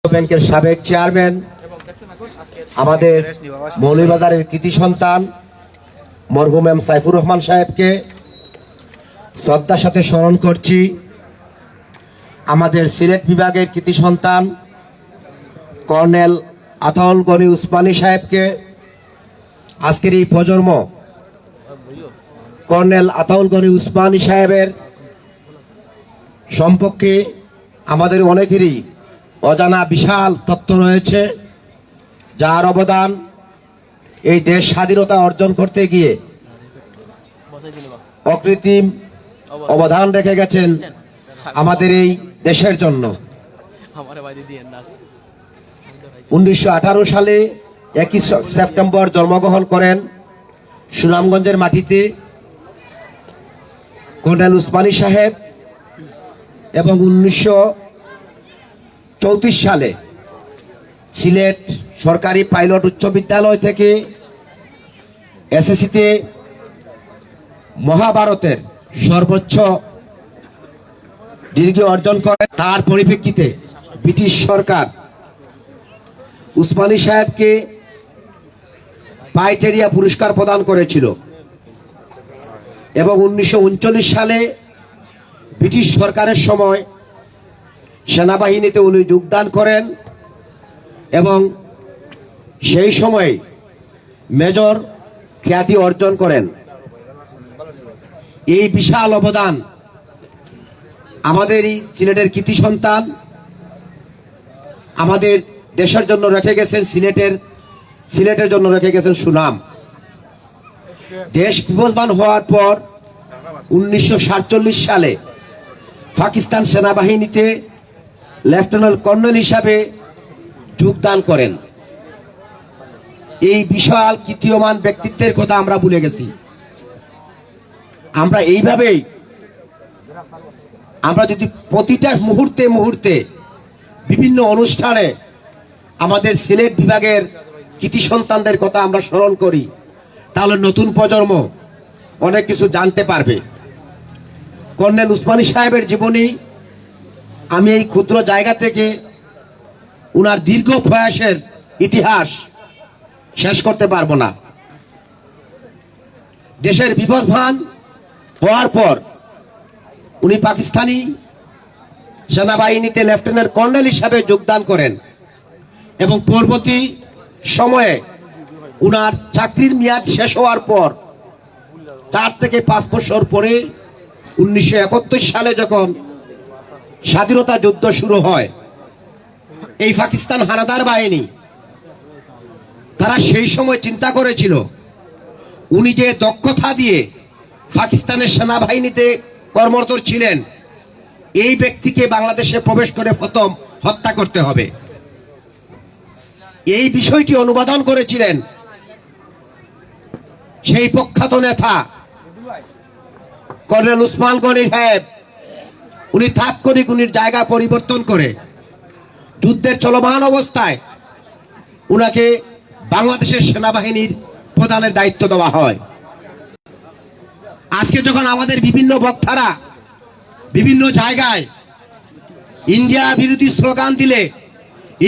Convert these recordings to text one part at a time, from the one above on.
ব্যাংকের সাবেক চেয়ারম্যান, আমাদের মৌলভীবাজারের কৃতি সন্তান মরহুম এম সাইফুর রহমান সাহেবকে শ্রদ্ধার সাথে স্মরণ করছি। আমাদের সিলেট বিভাগের কৃতি সন্তান কর্নেল আতাউল গনি উসমানী সাহেবকে, আজকের এই প্রজন্ম কর্নেল আতাউল গনি উসমানী সাহেবের সম্পর্কে আমাদের অনেকেরই অজানা বিশাল তথ্য রয়েছে, যার অবদান এই দেশ স্বাধীনতা অর্জন করতে গিয়ে অকৃত্রিম অবদান রেখে গেছেন আমাদের এই দেশের জন্য। 1918 সালে 21 সেপ্টেম্বর জন্মগ্রহণ করেন সুনামগঞ্জের মাটিতে কর্নেল উসমানী সাহেব, এবং 1934 সালে সিলেট সরকারি পাইলট উচ্চ বিদ্যালয় থেকে এসএসসিতে মহাভারতের সর্বোচ্চ ডিগ্রি অর্জন করেন। তার পরিপ্রেক্ষিতে ব্রিটিশ সরকার উসমানী সাহেবকে পাইটেরিয়া পুরস্কার প্রদান করেছিল, এবং 1939 সালে ব্রিটিশ সরকারের সময় সেনাবাহিনীতে উনি যোগদান করেন, এবং সেই সময় মেজর খ্যাতি অর্জন করেন। এই বিশাল অবদান আমাদের এই সিলেটের কৃতি সন্তান আমাদের দেশের জন্য রেখে গেছেন, সিলেটের জন্য রেখে গেছেন সুনাম। দেশ বিভাজন হওয়ার পর 1947 সালে পাকিস্তান সেনাবাহিনীতে লেফটেন্যান্ট কর্নেল হিসাবে যোগদান করেন। এই বিশাল কীর্তিমান ব্যক্তিত্বের কথা আমরা ভুলে গেছি। আমরা এইভাবেই আমরা যদি প্রতিটা মুহূর্তে মুহূর্তে বিভিন্ন অনুষ্ঠানে আমাদের সিলেট বিভাগের কৃতি সন্তানদের কথা আমরা স্মরণ করি, তাহলে নতুন প্রজন্ম অনেক কিছু জানতে পারবে। কর্নেল উসমানী সাহেবের জীবনী আমি এই ক্ষুদ্র জায়গা থেকে উনার দীর্ঘ প্রয়াসের ইতিহাস শেষ করতে পারবো না। দেশের বিভাজন হওয়ার পর উনি পাকিস্তানি সেনাবাহিনীতে লেফটেন্যান্ট কর্নেল হিসাবে যোগদান করেন, এবং পরবর্তী সময়ে উনার চাকরির মেয়াদ শেষ হওয়ার পর 4 থেকে 5 বছর পরে 1971 সালে যখন স্বাধীনতা যুদ্ধ শুরু হয়, এই পাকিস্তান হানাদার বাহিনী তারা সেই সময় চিন্তা করেছিল উনি যে দক্ষতা দিয়ে পাকিস্তানের সেনাবাহিনীতে কর্মরত ছিলেন, এই ব্যক্তিকে বাংলাদেশে প্রবেশ করে প্রথম হত্যা করতে হবে। এই বিষয়টি অনুমোদন করেছিলেন সেই প্রখ্যাত নেতা কর্নেল উসমান গনি সাহেব। উনি তাৎক্ষণিক উনির জায়গা পরিবর্তন করে যুদ্ধের চলমান অবস্থায় উনাকে বাংলাদেশের সেনাবাহিনীর প্রধানের দায়িত্ব দেওয়া হয়। আজকে যখন আমাদের বিভিন্ন বক্তারা বিভিন্ন জায়গায় ইন্ডিয়া বিরোধী স্লোগান দিলে,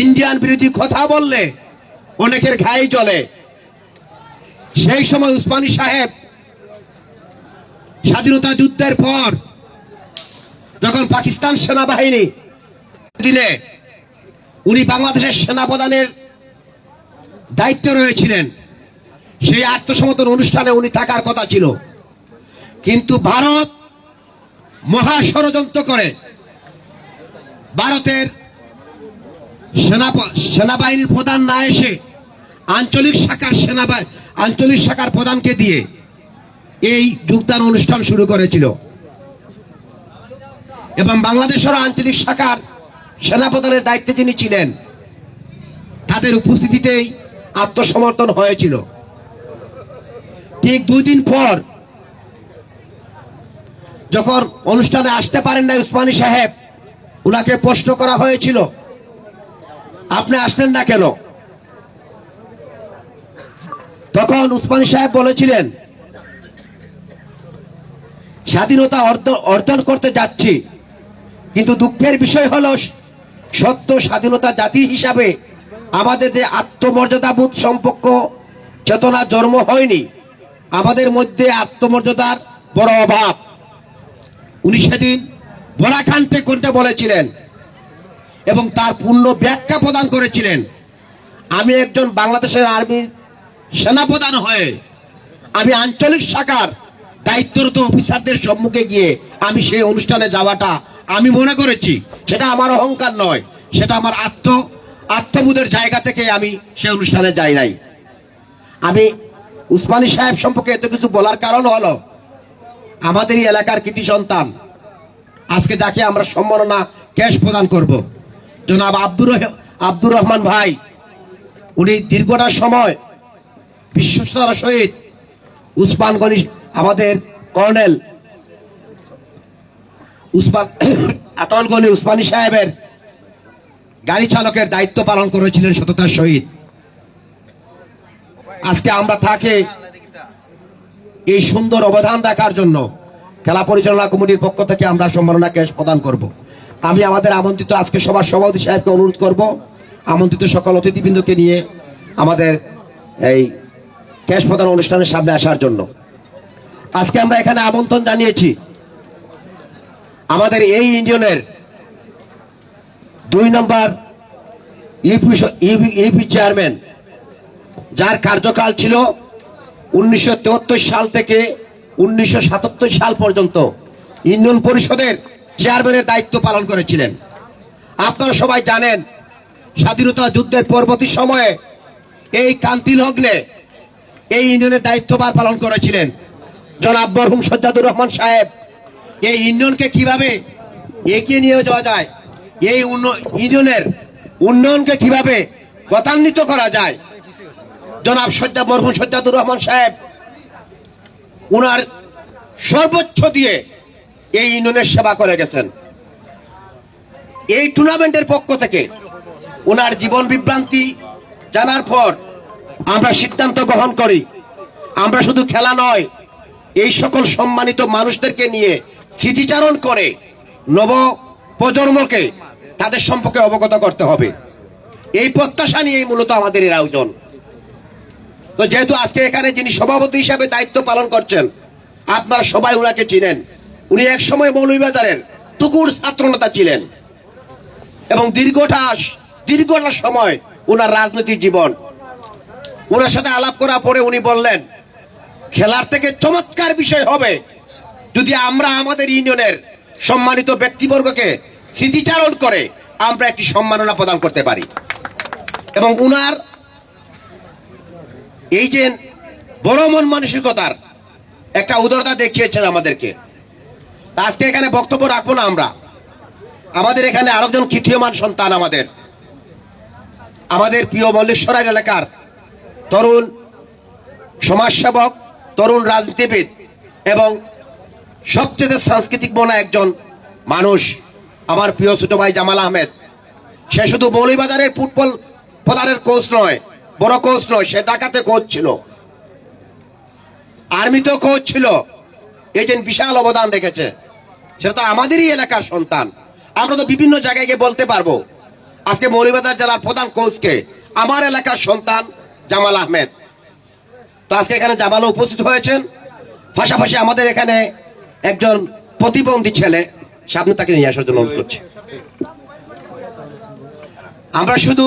ইন্ডিয়ান বিরোধী কথা বললে অনেকের ঘায়ে চলে, সেই সময় উসমানী সাহেব স্বাধীনতা যুদ্ধের পর যখন পাকিস্তান সেনাবাহিনী দিনে উনি বাংলাদেশের সেনাপ্রধানের দায়িত্ব রয়েছিলেন, সেই আত্মসমর্পণ অনুষ্ঠানে উনি থাকার কথা ছিল, কিন্তু ভারত মহা ষড়যন্ত্র করে ভারতের সেনাবাহিনীর প্রধান না এসে আঞ্চলিক শাখার প্রধানকে দিয়ে এই যোগদান অনুষ্ঠান শুরু করেছিল, এবং বাংলাদেশের আঞ্চলিক শাখার সেনাপ্রধানের দায়িত্বে যিনি ছিলেন তাদের উপস্থিতিতেই আত্মসমর্পণ হয়েছিল। ঠিক 2 দিন পর যখন অনুষ্ঠানে আসতে পারেন না উসমানী সাহেব, উনাকে প্রশ্ন করা হয়েছিল আপনি আসলেন না কেন? তখন উসমানী সাহেব বলেছিলেন স্বাধীনতা অর্জন করতে যাচ্ছি, কিন্তু দুঃখের বিষয় হলো সত্য স্বাধীনতা জাতি হিসাবে আমাদের যে আত্মমর্যাদাবোধ সম্পর্ক চেতনা জন্ম হয়নি, আমাদের মধ্যে আত্মমর্যাদার বড় অভাব। উনি সেদিন বরাকান্তে করতে বলেছিলেন এবং তার পূর্ণ ব্যাখ্যা প্রদান করেছিলেন। আমি একজন বাংলাদেশের আর্মির সেনাপ্রধান হয়ে আমি আঞ্চলিক শাখার দায়িত্বরত অফিসারদের সম্মুখে গিয়ে আমি সেই অনুষ্ঠানে যাওয়াটা আমি মনে করেছি সেটা আমার অহংকার নয়, সেটা আমার আত্মবোধের জায়গা থেকে আমি সেই অনুষ্ঠানে যাই নাই। আমি উসমানী সাহেব সম্পর্কে এত কিছু বলার কারণ হলো আমাদেরই এলাকার কৃতি সন্তান, আজকে যাকে আমরা সম্মাননা ক্যাশ প্রদান করব, জনাব আব্দুর রহমান ভাই। উনি দীর্ঘটা সময় বিশ্বস্ততার সহিত উসমান গনি আমাদের কর্নেল আতল গনি উসমানী সাহেবের গাড়ি চালকের দায়িত্ব পালন করেছিলেন সততার সহিত। আজকে আমরা তাকে এই সুন্দর অবদান রাখার জন্য খেলা পরিচালনা কমিটির পক্ষ থেকে আমরা সম্মাননা ক্যাশ প্রদান করব। আমি আমাদের আমন্ত্রিত আজকে সবার সভাপতি সাহেবকে অনুরোধ করব আমন্ত্রিত সকল অতিথিবৃন্দকে নিয়ে আমাদের এই ক্যাশ প্রদান অনুষ্ঠানের সামনে আসার জন্য। আজকে আমরা এখানে আমন্ত্রণ জানিয়েছি আমাদের এই ইউনিয়নের 2 নম্বর ইউপি চেয়ারম্যান, যার কার্যকাল ছিল 1973 সাল থেকে 1977 সাল পর্যন্ত ইউনিয়ন পরিষদের চেয়ারম্যানের দায়িত্ব পালন করেছিলেন। আপনারা সবাই জানেন স্বাধীনতা যুদ্ধের পরবর্তী সময়ে এই কান্তি লগ্নে এই ইউনিয়নের দায়িত্বভার পালন করেছিলেন জনাব মরহুম সজ্জাদুর রহমান সাহেব। এই ইউনিয়নকে কিভাবে এগিয়ে নিয়ে যাওয়া যায়, এই ইউনিয়নের উন্নয়নকে কিভাবে গতান্বিত করা যায়, জনাব মরহুম সজ্জাদুর রহমান সাহেব উনার সর্বোচ্চ দিয়ে এই ইউনিয়নের সেবা করে গেছেন। এই টুর্নামেন্টের পক্ষ থেকে উনার জীবন বিভ্রান্তি জানার পর আমরা সিদ্ধান্ত গ্রহণ করি আমরা শুধু খেলা নয়, এই সকল সম্মানিত মানুষদেরকে নিয়ে স্মৃতিচারণ করে নব প্রজন্মকে তাদের সম্পর্কে অবগত করতে হবে। এই প্রত্যাশা নিয়েই মূলত আমাদের এই আয়োজন। তো যেহেতু আজকে এখানে যিনি সভাপতি হিসাবে দায়িত্ব পালন করছেন, আপনারা সবাই ওনাকে চিনেন। উনি এক সময় মৌলভীবাজারের তুকুর ছাত্রনেতা ছিলেন এবং দীর্ঘটা সময় ওনার রাজনৈতিক জীবন। ওনার সাথে আলাপ করার পরে উনি বললেন খেলার থেকে চমৎকার বিষয় হবে যদি আমরা আমাদের ইউনিয়নের সম্মানিত ব্যক্তিবর্গকে স্মৃতিচারণ করে আমরা একটি সম্মাননা প্রদান করতে পারি। এবং উনার এই যে বড় মন মানসিকতার একটা উদারতা দেখিয়েছেন আমাদেরকে। আজকে এখানে বক্তব্য রাখবো না আমরা, আমাদের এখানে আরেকজন কৃতীয়মান সন্তান আমাদের প্রিয় মল্লেশ্বর এলাকার তরুণ সমাজসেবক, তরুণ রাজনীতিবিদ এবং সবচেয়ে সাংস্কৃতিক মনা একজন মানুষ আমার প্রিয় ছোট ভাই জামাল আহমেদ। সে শুধু মৌলভীবাজারের ফুটবল প্রধানের কোচ নয়, বড় কোচ নয়, সে ঢাকাতে কোচ ছিল, আর্মিতেও কোচ ছিল। এই যে বিশাল অবদান রেখেছে, সেটা তো আমাদেরই এলাকার সন্তান। আমরা তো বিভিন্ন জায়গায় গিয়ে বলতে পারবো আজকে মৌলভীবাজার জেলার প্রধান কোচকে আমার এলাকার সন্তান জামাল আহমেদ। তো আজকে এখানে জামালও উপস্থিত হয়েছেন, পাশাপাশি আমাদের এখানে একজন প্রতিবন্ধী ছেলে, সামনে তাকে নিয়ে আসার জন্য অনুরোধ করছি। আমরা শুধু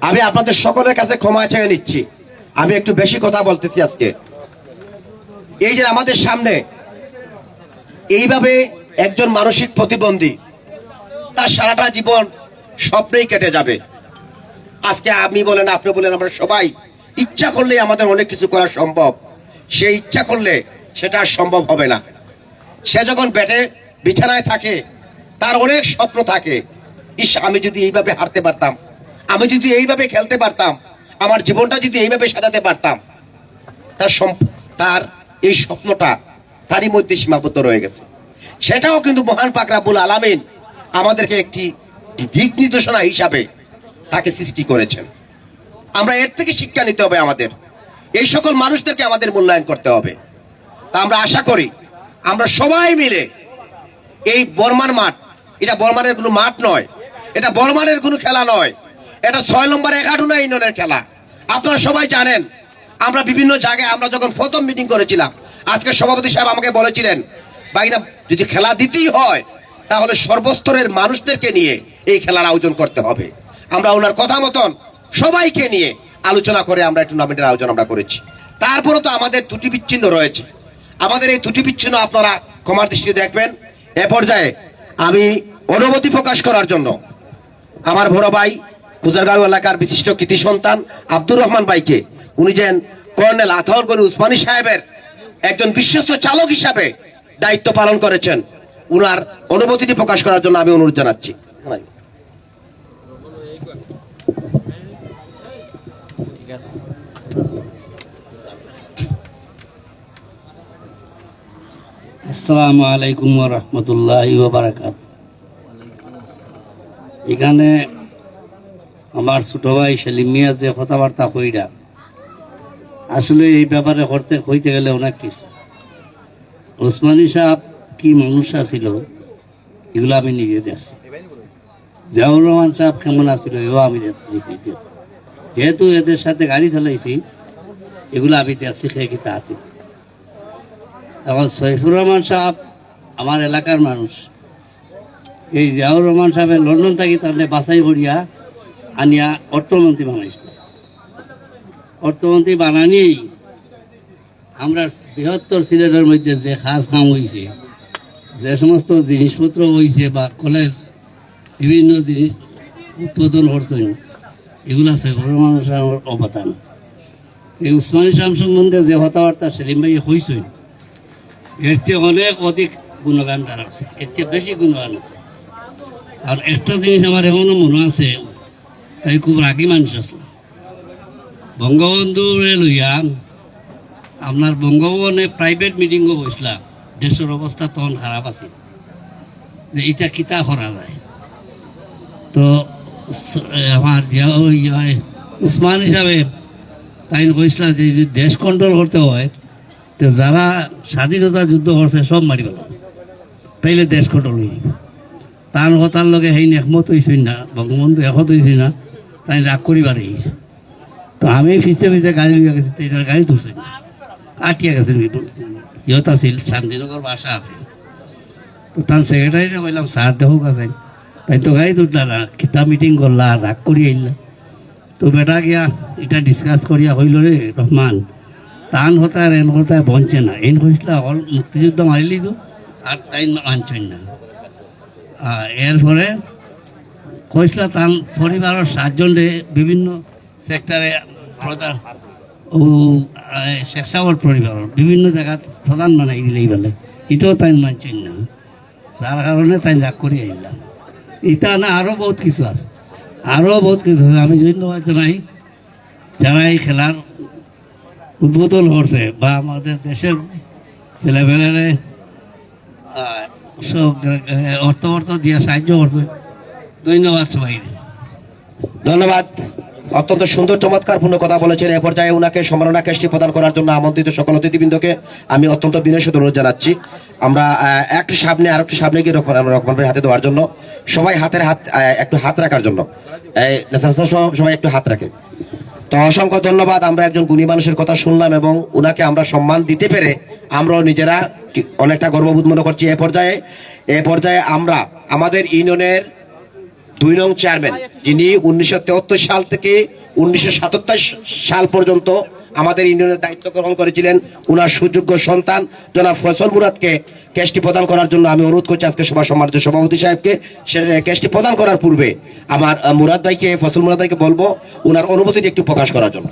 আমি আপনাদের সকলের কাছে ক্ষমা চেয়ে নিচ্ছি, আমি একটু বেশি কথা বলতেছি আজকে। এই যে আমাদের সামনে এইভাবে একজন মানসিক প্রতিবন্ধী, তার সারাটা জীবন স্বপ্নেই কেটে যাবে। আজকে আমি বলেন, আপনি বলেন, আমরা সবাই ইচ্ছা করলে আমাদের অনেক কিছু করা সম্ভব, সে ইচ্ছা করলে সেটা আর সম্ভব হবে না। সে যখন বিছানায় থাকে তার অনেক স্বপ্ন থাকে, ইস আমি যদি এইভাবে হারতে পারতাম, আমি যদি এইভাবে খেলতে পারতাম, আমার জীবনটা যদি এইভাবে সাজাতে পারতাম। তার এই স্বপ্নটা তারই মধ্যে সীমাবদ্ধ রয়ে গেছে। সেটাও কিন্তু মহান পাক রব্বুল আলামিন আমাদেরকে একটি দিক নির্দেশনা হিসাবে তাকে সৃষ্টি করেছেন। আমরা এর থেকে শিক্ষা নিতে হবে, আমাদের এই সকল মানুষদেরকে আমাদের মূল্যায়ন করতে হবে। তা আমরা আশা করি আমরা সবাই মিলে এই বর্মার মাঠ, এটা বর্মানের কোনো মাঠ নয়, এটা বর্মানের কোনো খেলা নয়, এটা 6 নম্বর 11 ইউনিয়নের খেলা। আপনারা সবাই জানেন, আমরা বিভিন্ন জায়গায় আমরা যখন প্রথম মিটিং করেছিলাম, আজকে সভাপতি সাহেব আমাকে বলেছিলেন, ভাইনা যদি খেলা দিতেই হয় তাহলে সর্বস্তরের মানুষদেরকে নিয়ে এই খেলার আয়োজন করতে হবে। আমরা ওনার কথা মতন সবাইকে নিয়ে আলোচনা করে আমরা টুর্নামেন্টের আয়োজন আমরা করেছি। তারপরে তো আমাদের ত্রুটি বিচ্ছিন্ন রয়েছে, আমাদের এই ত্রুটি বিচ্ছিন্ন আপনারা ক্ষমার দৃষ্টিতে দেখবেন। এ পর্যায়ে আমি অনুমতি প্রকাশ করার জন্য আমার বড় ভাই কুজারগাঁও এলাকার বিশিষ্ট কৃতি সন্তান আব্দুর রহমান ভাইকে, উনি যেন কর্নেল আতাউর গনি উসমানী সাহেবের একজন বিশ্বস্ত চালক হিসাবে দায়িত্ব পালন করেছেন, উনার অনুমতিটি প্রকাশ করার জন্য আমি অনুরোধ জানাচ্ছি। আসসালামু আলাইকুম ওয়া রাহমাতুল্লাহি ওয়া বারাকাতুহু। এখানে আমার ছোট ভাই সেলিম মিয়া যে কথাবার্তা কইরা, আসলে এই ব্যাপারে হইতে গেলে অনেক কিছু। ওসমানী সাহেব কি মানুষ ছিল এগুলো আমি নিজে দেখছি। জিয়াউর রহমান সাহেব কেমন আছিল এও আমি দেখছি। যেহেতু এদের সাথে গাড়ি চালাইছি, এগুলো আমি দেখছি খেয়ে কিতা আছে। এখন সৈফুর রহমান সাহেব আমার এলাকার মানুষ। এই জিয়াউর রহমান সাহেবের লন্ডন থাকি তাহলে বাছাই করিয়া আনিয়া অর্থমন্ত্রী বানাইছিল। অর্থমন্ত্রী বানানিয়েই আমরা বৃহত্তর সিলেটের মধ্যে যে খাস কাম হয়েছে, যে সমস্ত জিনিসপত্র হয়েছে বা কলেজ বিভিন্ন জিনিস উৎপাদন করতেন, এগুলা সৈফুর রহমান সাহেবের অবদান। এই উসমানী সাহেব সম্বন্ধে যে কথাবার্তা সেলিম ভাই হয়েছেন, এর চেয়ে অনেক অধিক গুণগান তার আছে, এর চেয়ে বেশি গুণগান আছে। আর একটা জিনিস আমার এখনো মনে আছে, তাই খুব রাগী মানুষ আসলো। বঙ্গবন্ধুরে লইয়া আপনার বঙ্গভবনে প্রাইভেট মিটিংও বসলাম। দেশের অবস্থা তখন খারাপ আছে, যে এটা কিতা করা যায়। তো আমার উসমান হিসাবে তাই কইসলা যে দেশ কন্ট্রোল করতে হয়, তো যারা স্বাধীনতা যুদ্ধ করছে সব মারি গেল, তাইলে দেশ কন্ট্রোল হয়ে যাবে। তার কথার লগে সেই একমত হয়েছেন না, বঙ্গবন্ধু একত হয়েছে না, তাই রাগ করিবার হয়েছে। তো আমি ফিসে ফিসে গাড়ি লিয়ে গেছি, তাইটার গাড়ি তুলছে না, আটিয়া গেছেন। ইহত আছিল শান্তিনগর বাসা আছে। তো তার সেক্রেটারিটা বললাম স্যার দেখো কাছে, তাই তো গাড়ি তুললা না, কিতা মিটিং করলা, রাগ করি আইলা। তো বেটা গিয়া এটা ডিসকাস করিয়া হইল রে রহমান, টান হতায় এন হতায় বঞ্চে না, এন কইসলা অল মুক্তিযুদ্ধ মারিলি তো আর টাইম মানছেন না। এরপরে কইসলা তার পরিবারের 7 জনে বিভিন্ন সেক্টরে প্রধান ও শেখ সাগর পরিবারের বিভিন্ন জায়গা প্রধান বানাই দিলেই বলে, এটাও তাই মানছেন না, যার কারণে তাই রাগ করে আইলাম। এটা না আরও বহুত কিছু আছে, আরও বহুত কিছু আছে। আমি ধন্যবাদ জানাই যারা এই খেলার উদ্বোধন করছে বা আমাদের দেশের ছেলেমেয়েরা সব অর্থ দিয়ে সাহায্য করছে। ধন্যবাদ সবাই, ধন্যবাদ। অত্যন্ত সুন্দর চমৎকারপূর্ণ কথা বলেছেন। এ পর্যায়ে ওনাকে সম্মাননা ক্যাশটি প্রদান করার জন্য আমন্ত্রিত সকল অতিথিবৃন্দকে আমি অত্যন্ত বিনয়ের সাথে অনুরোধ জানাচ্ছি। আমরা একটু সামনে আর একটু সামনে গিয়ে রকমান হাতে দেওয়ার জন্য সবাই হাতের হাত একটু হাত রাখার জন্য সবাই একটু হাত রাখে। তো অসংখ্য ধন্যবাদ। আমরা একজন গুণী মানুষের কথা শুনলাম এবং ওনাকে আমরা সম্মান দিতে পেরে আমরাও নিজেরা অনেকটা গর্ববোধ মনে করছি। এ পর্যায়ে আমরা আমাদের ইউনিয়নের 2 নং চেয়ারম্যান, যিনি 1973 সাল থেকে 1977 সাল পর্যন্ত আমাদের ইউনিয়নের দায়িত্ব গ্রহণ করেছিলেন, ওনার সুযোগ্য সন্তান জনাব ফয়সল মুরাদকে ক্যাশটি প্রদান করার জন্য আমি অনুরোধ করছি আজকে সভা সম্মানিত সভাপতি সাহেবকে ক্যাশটি প্রদান করার পূর্বে আমার মুরাদ ভাইকে, ফয়সল মুরাদ ভাইকে বলবো ওনার অনুভূতিটি একটু প্রকাশ করার জন্য।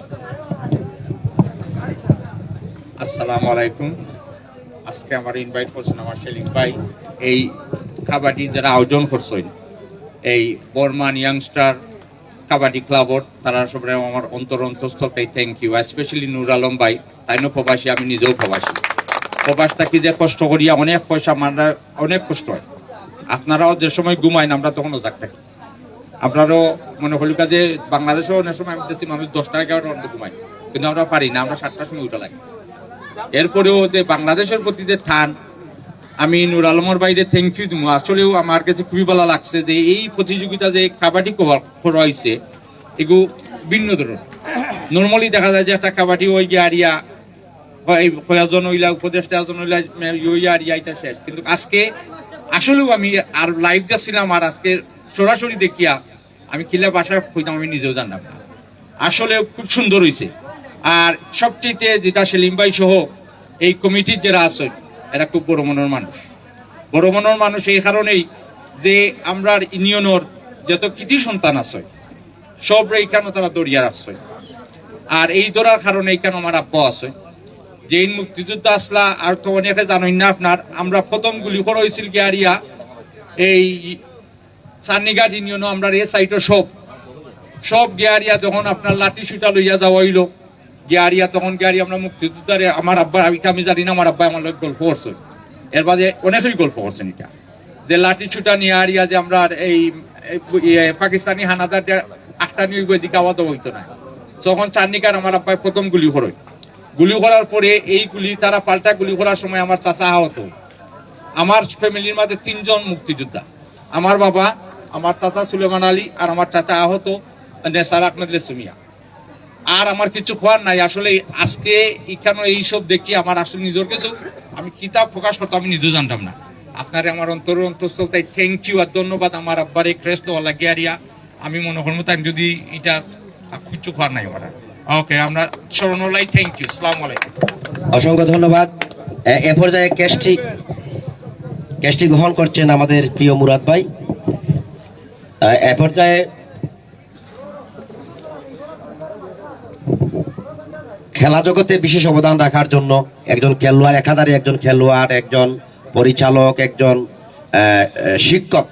আসসালামু আলাইকুম। আজকে আমার ইনভাইট করছেন আমার সেলিম ভাই, এই কাবাডি যারা আয়োজন করছেন এই বর্মান ইয়াংস্টার কাবাডি ক্লাবত, তারা সবাই আমার অন্তঃস্থল থেকে thank you. Specially Nur Alam ভাই, তাইনও প্রবাসী, আমি নিজেও প্রবাসী। প্রবাস থাকি যে কষ্ট করিয়া অনেক পয়সা আমরা অনেক কষ্ট হয়। আপনারাও যে সময় ঘুমাইন আমরা তখনও জাগ থাকি। আপনারও মনে হল যে বাংলাদেশেও অনেক সময় আমি দেখছি মানুষ 10টা 11টা অন্ত ঘুমাই, কিন্তু আমরা পারি না, আমরা 7টার সময় উঠা লাগে। এরপরেও যে বাংলাদেশের প্রতি যে টান, আমি নুর আলমের বাইরে থ্যাংক ইউ দিব। আসলেও আমার কাছে খুবই ভালো লাগছে যে এই প্রতিযোগিতা যে কাবাডি করা হয়েছে এগুলো ভিন্ন ধরনের। নর্মালি দেখা যায় যে একটা কাবাডি ওই আরিয়া কয়েকজন হইলা উপদেষ্টা একজন হইলা ওই আরিয়া এটা শেষ, কিন্তু আজকে আসলেও আমি আর লাইভ যাচ্ছিলাম আর আজকে সরাসরি দেখিয়া আমি কিলা বাসায় হইতাম আমি নিজেও জানলাম না। আসলে খুব সুন্দর হয়েছে। আর সবচেয়ে যেটা সেলিম ভাই সহ এই কমিটির যারা আছে এরা খুব বড় মনের মানুষ। বড় মনের মানুষ এই কারণেই যে আমরা ইউনিয়নের যত কৃতি সন্তান আছে সব এইখানে তারা দরিয়া রাখছে। আর এই ধরার কারণে এইখানে আমার আব্বা আছে যে মুক্তিযুদ্ধ আসলা। আর তো অনেকে জানেন না আপনার, আমরা প্রথম গুলি করা হয়েছিল গিয়ারিয়া এই সান্নিঘাট ইউনিয়নও আমরা এই সাইটও সব গিয়ারিয়া যখন আপনার লাঠি সুটা লইয়া যাওয়া হইল গিয়ারিয়া, তখন গিয়ারিয়া আমরা মুক্তিযুদ্ধে আমার আব্বার আমি জানি না, আমার আব্বা আমার লোক গল্প করছে, এর বাদে অনেকেই গল্প করছেন এটা যে লাঠি ছুটা নিয়ে আরিয়া যে আমরা এই পাকিস্তানি হানাদার আটটা নিয়ে দিকে আওয়াজ হইতো না, তখন চান্নিকার আমার আব্বাই প্রথম গুলি করাই। গুলি করার পরে এই গুলি তারা পাল্টা গুলি করার সময় আমার চাচা আহত। আমার ফ্যামিলির মধ্যে 3 জন মুক্তিযোদ্ধা, আমার বাবা, আমার চাচা সুলেমান আলী আর আমার চাচা আহত নেসার আহমেদ সুমিয়া। আর আমার কিছু খোয়ার নাই। আসলে আজকে এখানে এইসব দেখি আমার আসলে নিজের কিছু আমি কিতাব প্রকাশ করতে আমি নিজেও জানতাম না। আপনার আমার অন্তঃস্থল তাই থ্যাংক ইউ আর ধন্যবাদ। আমার আব্বার এই ক্রেস্ট লাগে আরিয়া আমি মনে করবো তাই যদি এটা কিছু খোয়ার নাই আমার। ওকে, আমরা স্মরণলাই থ্যাংক ইউ। আসসালামু আলাইকুম। অসংখ্য ধন্যবাদ। এ পর্যায়ে ক্যাশটি গ্রহণ করছেন আমাদের প্রিয় মুরাদ ভাই। এ পর্যায়ে খেলা জগতে বিশেষ অবদান রাখার জন্য একজন খেলোয়াড়, একাধারে একজন খেলোয়াড়, একজন পরিচালক, একজন শিক্ষক,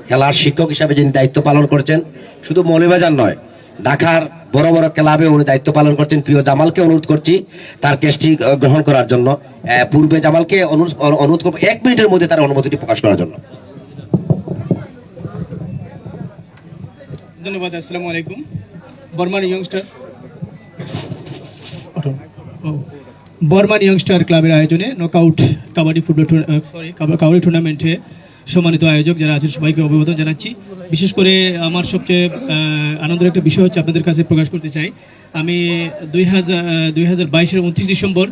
খেলার শিক্ষক হিসাবে যিনি দায়িত্ব পালন করছেন, শুধু মৌলভীবাজার নয় ঢাকার বড় বড় ক্লাবে উনি দায়িত্ব পালন করছেন। প্রিয় জামালকে অনুরোধ করছি তার কেসটি গ্রহণ করার জন্য। পূর্বে জামালকে অনুরোধ করব 1 মিনিটের মধ্যে তার অনুমতিটি প্রকাশ করার জন্য। ধন্যবাদ। আসসালামু আলাইকুম। বর্মান ইয়ংস্টার ক্লাবের আয়োজনে নকআউট কাবাডি কাবাডি টুর্নামেন্টে সম্মানিত আয়োজক যারা আছেন সবাইকে অভিবাদন জানাচ্ছি। বিশেষ করে আমার সবচেয়ে আনন্দের একটা বিষয় হচ্ছে আপনাদের কাছে প্রকাশ করতে চাই, আমি 2022-এর 29 ডিসেম্বর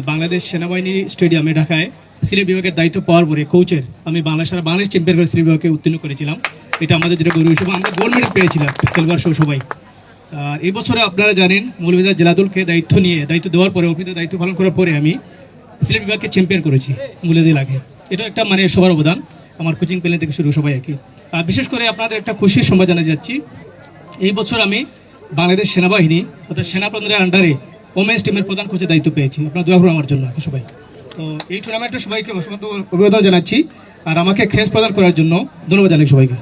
বাংলাদেশ সেনাবাহিনী স্টেডিয়ামে ঢাকায় সিলেট বিভাগের দায়িত্ব পাওয়ার পরে কোচের আমি সারা বাংলাদেশ চ্যাম্পিয়ন করে সিলেট বিভাগকে উত্তীর্ণ করেছিলাম। এটা আমাদের যেটা গৌরব হিসেবে আমরা গোল্ড মেডেল পেয়েছিলাম খেলবার সহ সবাই। আর এই বছরে আপনারা জানেন মৌলভীবাজার জেলা দলকে দায়িত্ব দেওয়ার পরে অভিজ্ঞ দায়িত্ব পালন করার পরে আমি সিলেট বিভাগকে চ্যাম্পিয়ন করেছি মৌলভীবাজার লাগে। এটা একটা মানে সবার অবদান, আমার কোচিং প্ল্যান থেকে শুরু সবাই একই। আর বিশেষ করে আপনাদের একটা খুশির সংবাদ জানাতে যাচ্ছি, এই বছর আমি বাংলাদেশ সেনাবাহিনী অর্থাৎ সেনাপ্রধানের আন্ডারে ওমেন্স টিমের প্রধান কোচের দায়িত্ব পেয়েছি। আপনারা দোয়া করুন আমার জন্য সবাই। তো এই টুর্নামেন্টে সবাইকে অসংখ্য অভিবাদন জানাচ্ছি আর আমাকে খেস প্রদান করার জন্য ধন্যবাদ জানাই সবাইকে।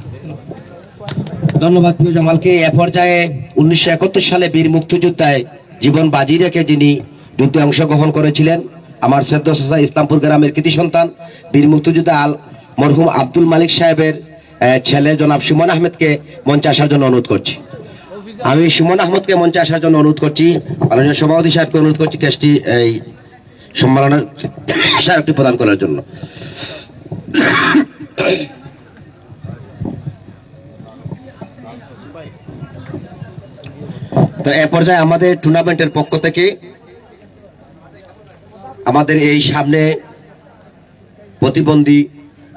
ধন্যবাদ প্রিয় জামালকে। এ পর্যায়ে 1971 সালে বীর মুক্তিযোদ্ধায় জীবন বাজি রেখে যিনি যুদ্ধে অংশগ্রহণ করেছিলেন, আমার শ্রদ্ধ চাচা ইসলামপুর গ্রামের কৃতি সন্তান বীর মুক্তিযোদ্ধা মরহুম আব্দুল মালিক সাহেবের ছেলে জনাব সুমন আহমেদকে মঞ্চে আসার জন্য অনুরোধ করছি। আমি সুমন আহমদকে মঞ্চে আসার জন্য অনুরোধ করছি। মাননীয় সভাপতি সাহেবকে অনুরোধ করছি কেসটি এই সম্মাননার স্মারকটি প্রদান করার জন্য। তো এ পর্যায়ে আমাদের টুর্নামেন্টের পক্ষ থেকে আমাদের এই সামনে প্রতিবন্ধী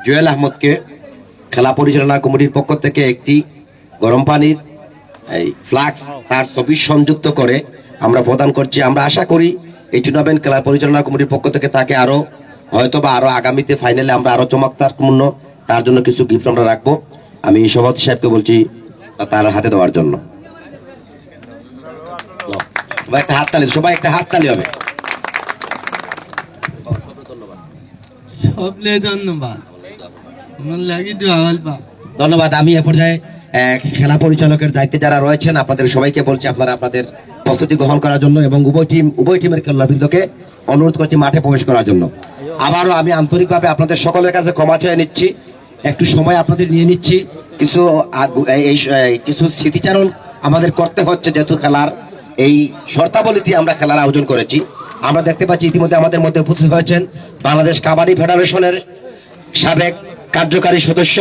জুয়েল আহমদকে খেলা পরিচালনা কমিটির পক্ষ থেকে একটি গরম পানির এই ফ্লাক্স তার ছবি সংযুক্ত করে আমরা প্রদান করছি। আমরা আশা করি এই টুর্নামেন্ট খেলা পরিচালনা কমিটির পক্ষ থেকে তাকে আরো হয়তোবা আরো আগামীতে ফাইনালে আমরা আরো চমৎকারপূর্ণ তার জন্য কিছু গিফট আমরা রাখবো। আমি সভাপতি সাহেবকে বলছি তার হাতে দেওয়ার জন্য। সবাই একটা হাততালি হবে। ধন্যবাদ। আমি এ পর্যায়ে খেলা পরিচালকের দায়িত্বে যারা রয়েছেন আপনাদের সবাইকে বলছি আপনারা আপনাদের প্রস্তুতি গ্রহণ করার জন্য এবং উভয় টিমের খেলোয়াড়বৃন্দকে অনুরোধ করছি মাঠে প্রবেশ করার জন্য। আবারও আমি আন্তরিকভাবে আপনাদের সকলের কাছে ক্ষমা চেয়ে নিচ্ছি, একটু সময় আপনাদের নিয়ে নিচ্ছি, কিছু স্মৃতিচারণ আমাদের করতে হচ্ছে যেহেতু খেলার এই শর্তাবলীতে আমরা খেলার আয়োজন করেছি। আমরা দেখতে পাচ্ছি ইতিমধ্যে আমাদের মধ্যে উপস্থিত হয়েছেন বাংলাদেশ কাবাডি ফেডারেশনের সাবেক কার্যকারী সদস্য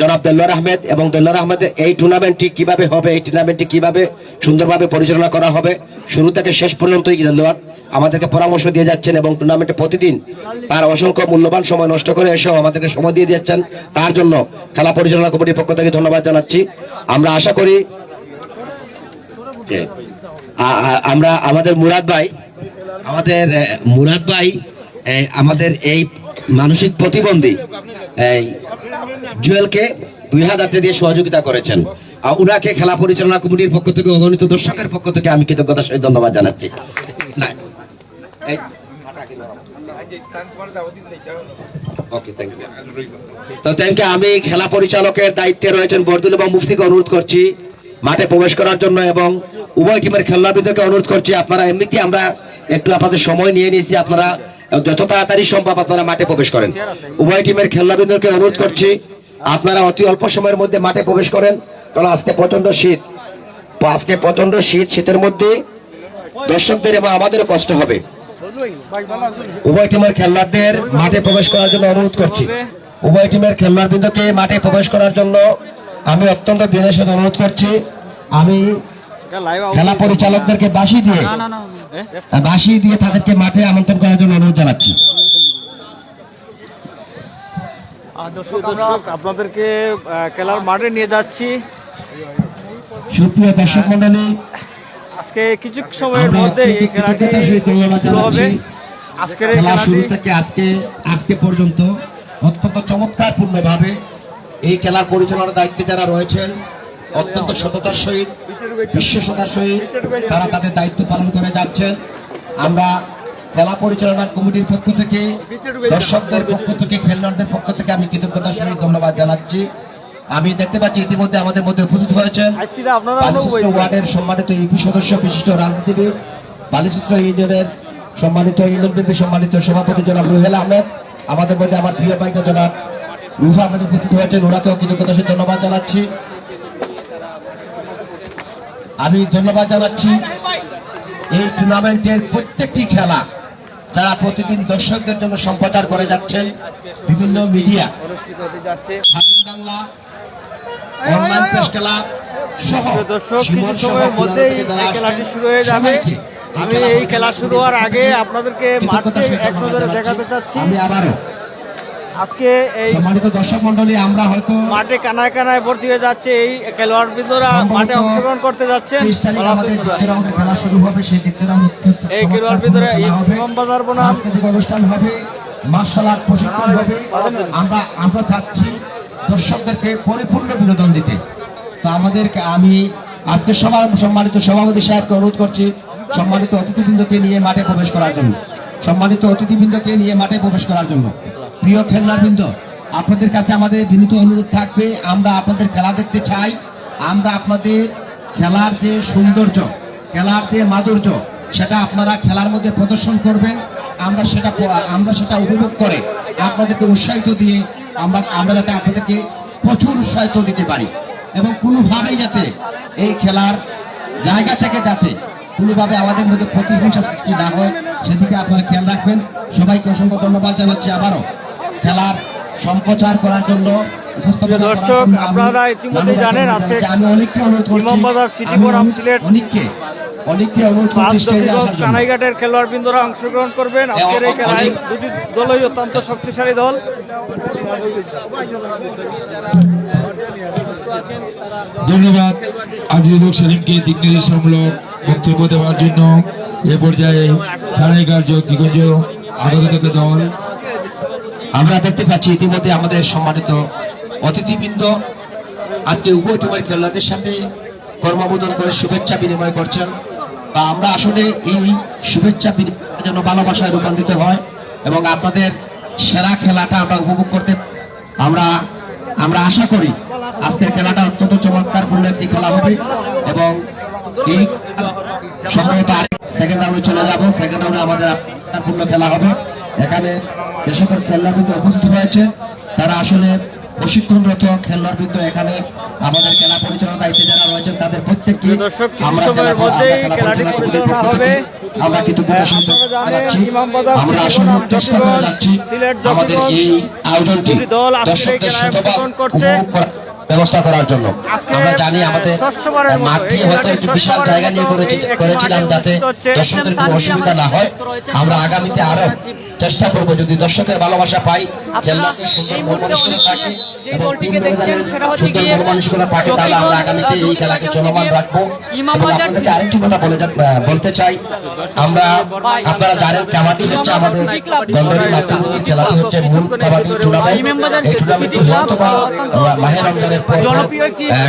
জনাব দেলোয়ার আহমেদ, এবং দেলোয়ার আহমেদ এই টুর্নামেন্টটি কিভাবে হবে, এই টুর্নামেন্টটি কিভাবে সুন্দরভাবে পরিচালনা করা হবে, শুরু থেকে শেষ পর্যন্তই দেলোয়ার আমাদেরকে পরামর্শ দিয়ে যাচ্ছেন এবং টুর্নামেন্টে প্রতিদিন তার অসংখ্য মূল্যবান সময় নষ্ট করে এসেও আমাদেরকে সময় দিয়ে যাচ্ছেন। তার জন্য খেলা পরিচালনা কমিটির পক্ষ থেকে ধন্যবাদ জানাচ্ছি। আমরা আশা করি যে আমরা আমাদের মুরাদ ভাই আমাদের এই মানসিক প্রতিবন্ধী এই জুয়েলকে 2000 টাকা দিয়ে সহযোগিতা করেছেন। উনাকে খেলা পরিচালনা কমিটির পক্ষ থেকে, অগণিত দর্শকের পক্ষ থেকে আমি কৃতজ্ঞতার সহিত ধন্যবাদ জানাচ্ছি। আমি খেলা পরিচালকের দায়িত্বে রয়েছেন বরদুল এবং মুফতিকে অনুরোধ করছি মাঠে প্রবেশ করার জন্য, এবং উভয় টিমের খেলোয়াড়দেরকে অনুরোধ করছি আপনারা এমনিতে আমরা একটু আপনাদের সময় নিয়ে নিয়েছি, আপনারা যত তাড়াতাড়ি সম্ভব আপনারা মাঠে প্রবেশ করেন। উভয় টিমের খেলোয়াড়দেরকে অনুরোধ করছি আপনারা অতি অল্প সময়ের মধ্যে মাঠে প্রবেশ করেন, কারণ আজকে প্রচন্ড শীত, শীতের মধ্যে দর্শকদের এবং আমাদেরও কষ্ট হবে। উভয় টিমের খেলোয়াড়দের মাঠে প্রবেশ করার জন্য অনুরোধ করছি। উভয় টিমের খেলোয়াড়বৃন্দকে মাঠে প্রবেশ করার জন্য আমি অত্যন্ত বিনয়ের সাথে অনুরোধ করছি। আমি খেলা পরিচালকদেরকে বাঁশি দিয়ে তাদেরকে মাঠে আমন্ত্রণ করার জন্য অনুরোধ জানাচ্ছি। দর্শক আপনাদেরকে খেলার মাঠে নিয়ে যাচ্ছি। সুপ্রিয় দর্শক মন্ডলী, আজকে কিছু সময়ের মধ্যে এই খেলাটি শুরু হবে। আজকের খেলা শুরু থেকে আজকে পর্যন্ত অত্যন্ত চমৎকারপূর্ণভাবে এই খেলার পরিচালনার দায়িত্বে যারা রয়েছেন অত্যন্ত সততার সহিত, বিশ্বস্ততার সহিত তারা তাদের দায়িত্ব পালন করে যাচ্ছেন। আমরা খেলা পরিচালনা কমিটির পক্ষ থেকে, দর্শকদের পক্ষ থেকে, খেলোয়াড়দের পক্ষ থেকে আমি কৃতজ্ঞতার সহিত ধন্যবাদ জানাচ্ছি। আমি দেখতে পাচ্ছি ইতিমধ্যে আমাদের মধ্যে উপস্থিত হয়েছেন বালিচিত্র ওয়ার্ডের সম্মানিত ইউপি সদস্য, বিশিষ্ট রাজনীতিবিদ, বালিচিত্র ইউনিয়নের সম্মানিত ইউনিয়ন বিএনপি সম্মানিত সভাপতি জনাব রুহেল আহমেদ, আমাদের মধ্যে আমার প্রিয় ভাইটা জনাব রুফা আহমেদ উপস্থিত হয়েছেন, ওনাকেও কৃতজ্ঞতার সহিত ধন্যবাদ জানাচ্ছি। আমি ধন্যবাদ জানাচ্ছি এই টুর্নামেন্টের প্রত্যেকটি খেলা যারা প্রতিদিন দর্শকদের জন্য সম্প্রচার করে যাচ্ছেন, বিভিন্ন মিডিয়া, স্বাধীন বাংলা, অনলাইন প্রেস ক্লাব সহ দর্শক কিছু সময়ের মধ্যেই এই খেলাটি শুরু হয়ে যাবে। আমি এই খেলা শুরু হওয়ার আগে আপনাদেরকে মাঠে এক নজরে দেখাতে চাচ্ছি। আমি আবারও আজকে এই সম্মানিত দর্শক মন্ডলী, আমরা হয়তো মাঠে কানায় কানায় ভর্তি হয়ে যাচ্ছে এই খেলোয়াড়বৃন্দরা মাঠে অংশগ্রহণ করতে যাচ্ছেন। খেলা শুরু হবে, সেই এই খেলোয়াড়বৃন্দরা ইমাম বাজার বনাম অনুষ্ঠান হবে, মার্শাল আর্ট প্রশিক্ষণ হবে। আমরা চাচ্ছি দর্শকদেরকে পরিপূর্ণ বিনোদন দিতে। তো আমাদেরকে আমি আজকে সবার সম্মানিত সভাপতি সাহেবকে অনুরোধ করছি সম্মানিত অতিথিবৃন্দকে নিয়ে মাঠে প্রবেশ করার জন্য। প্রিয় খেলোয়াড়বৃন্দ, আপনাদের কাছে আমাদের বিনীত অনুরোধ থাকবে, আমরা আপনাদের খেলা দেখতে চাই। আমরা আপনাদের খেলার যে সৌন্দর্য, খেলার যে মাধুর্য, সেটা আপনারা খেলার মধ্যে প্রদর্শন করবেন। আমরা সেটা উপভোগ করে আপনাদেরকে উৎসাহিত দিয়ে আমরা যাতে আপনাদেরকে প্রচুর উৎসাহিত দিতে পারি, এবং কোনোভাবেই যাতে এই খেলার জায়গা থেকে যাতে কোনোভাবে আমাদের মধ্যে প্রতিহিংসা সৃষ্টি না হয়, সেদিকে আপনারা খেয়াল রাখবেন। সবাইকে অসংখ্য ধন্যবাদ জানাচ্ছি। আবারও খেলার সম্প্রচার করার জন্য দর্শক আপনারা ইতিমধ্যে জানেন আজকে ইমামবাজার সিটি বনাম সিলেট কানাইঘাটের খেলোয়াড়বৃন্দরা অংশগ্রহণ করবেন আজকের এই খেলায়। দুটি দলই অত্যন্ত শক্তিশালী দল। ধন্যবাদ আজিজুল সেলিমকে দিক নির্দেশমূলক বক্তব্য দেওয়ার জন্য। এ পর্যায়ে কানাইঘাট জগদীগঞ্জ আগত দল আমরা দেখতে পাচ্ছি ইতিমধ্যে আমাদের সম্মানিত অতিথিবৃন্দ আজকে উভয় টিমের খেলোয়াড়দের সাথে কর্মবোধন করে শুভেচ্ছা বিনিময় করছেন। বা আমরা আসলে এই শুভেচ্ছা বিনিময় যেন ভালোবাসায় রূপান্তরিত হয় এবং আপনাদের সেরা খেলাটা আমরা উপভোগ করতে আমরা আশা করি আজকের খেলাটা অত্যন্ত চমৎকারপূর্ণ একটি খেলা হবে। এবং এই সম্ভবত সেকেন্ড রাউন্ডে চলে যাব। সেকেন্ড রাউন্ডে আমাদের পূর্ণ খেলা হবে। এখানে যে সকল খেলোয়াড় উপস্থিত হয়েছে তারা আসলে প্রশিক্ষণরত খেলোয়াড়বৃন্দ এখানে আমাদের খেলা পরিচালনার দায়িত্বে যারা রয়েছেন তাদের প্রত্যেককে দর্শক, কিছু সময়ের মধ্যেই খেলাটি পরিচালনা হবে। আমরা কিন্তু আপনারা জানেন, ইমামবাজার, আমরা শ্রীপুর, আসলে চেষ্টা করে জকিগঞ্জ, যাচ্ছি সিলেট, আমাদের জকিগঞ্জ এই আয়োজনটি দুটি দল আজকের এই দর্শকদের খেলায় শতভাগ অংশগ্রহণ করছে। উপভোগ করার ব্যবস্থা করার জন্য। আজকে, আমরা জানি আমাদের ষষ্ঠবারের মতো মাঠটি এই হয়তো খেলাটি একটু বিশাল ষষ্ঠবারের জায়গা নিয়ে মতো এই একটি করেছিলাম মাঠে যাতে অনুষ্ঠিত হচ্ছে। দর্শকদের কোনো অসুবিধা না হয়। আমরা আগামীতে আরো চেষ্টা করব যদি দর্শকের ভালোবাসা পাই, খেলাকে সুন্দর মনমানসিকতা থাকে এবং টিম সুন্দর মনমানসিকতা থাকে, তাহলে আমরা আগামীতে এই খেলাকে চলমান রাখবো। এবং আপনাদেরকে আরেকটি কথা বলতে চাই, আমরা আপনারা জানেন কাবাডি হচ্ছে আমাদের গন্ডারি মাতৃভূমির খেলাটি হচ্ছে মূল কাবাডি টুর্নামেন্ট। এই টুর্নামেন্টটি বর্তমান মাহে রমজানের পর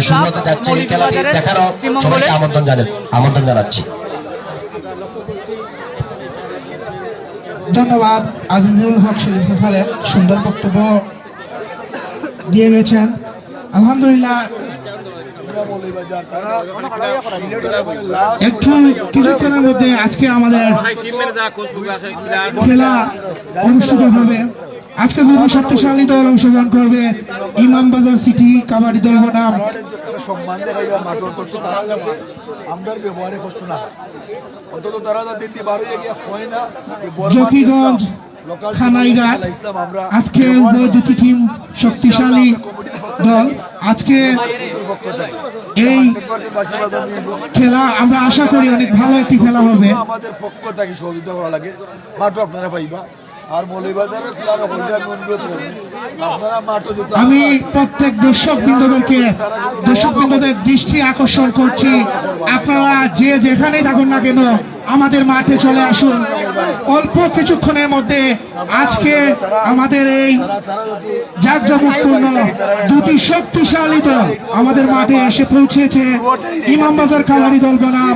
শুরু হতে যাচ্ছে। এই খেলাটি দেখারও সবাইকে আমন্ত্রণ জানাচ্ছি। ধন্যবাদ আজিজুল হক সেলিম স্যারের সুন্দর বক্তব্য দিয়ে গেছেন। আলহামদুলিল্লাহ, একটু কিছুক্ষণের মধ্যে আজকে আমাদের খেলা অনুষ্ঠিত হবে। আজকে দুটো শক্তিশালী দল অংশগ্রহণ করবে। ইমামবাজার সিটি কাবাডি দল বনাম সম্মান দেখাইবা মাঠের তো তারা যাবা আমরার ব্যবহারে কষ্ট না অন্তত তারা দিতে বারো এগিয়ে হয় না। জকিগঞ্জ, খানাইঘাট, আজকে উভয় দুটি টিম শক্তিশালী দল। আজকে এই খেলা আমরা আশা করি অনেক ভালো একটি খেলা হবে। আমাদের পক্ষ থেকে সহযোগিতা করা লাগে, মাঠও আপনারা পাইবা। আর মৌলভীবাজারের খেলার অনুরোধ করি আপনারা মাঠও দিতে। আমি প্রত্যেক দর্শকবৃন্দদের দৃষ্টি আকর্ষণ করছি, আপনারা যে যেখানেই থাকুন না কেন আমাদের মাঠে চলে আসুন। অল্প কিছুক্ষণের মধ্যে আজকে আমাদের এই জাঁকজমকপূর্ণ দুটি শক্তিশালী দল আমাদের মাঠে এসে পৌঁছেছে। ইমামবাজার কাবাডি দল বনাম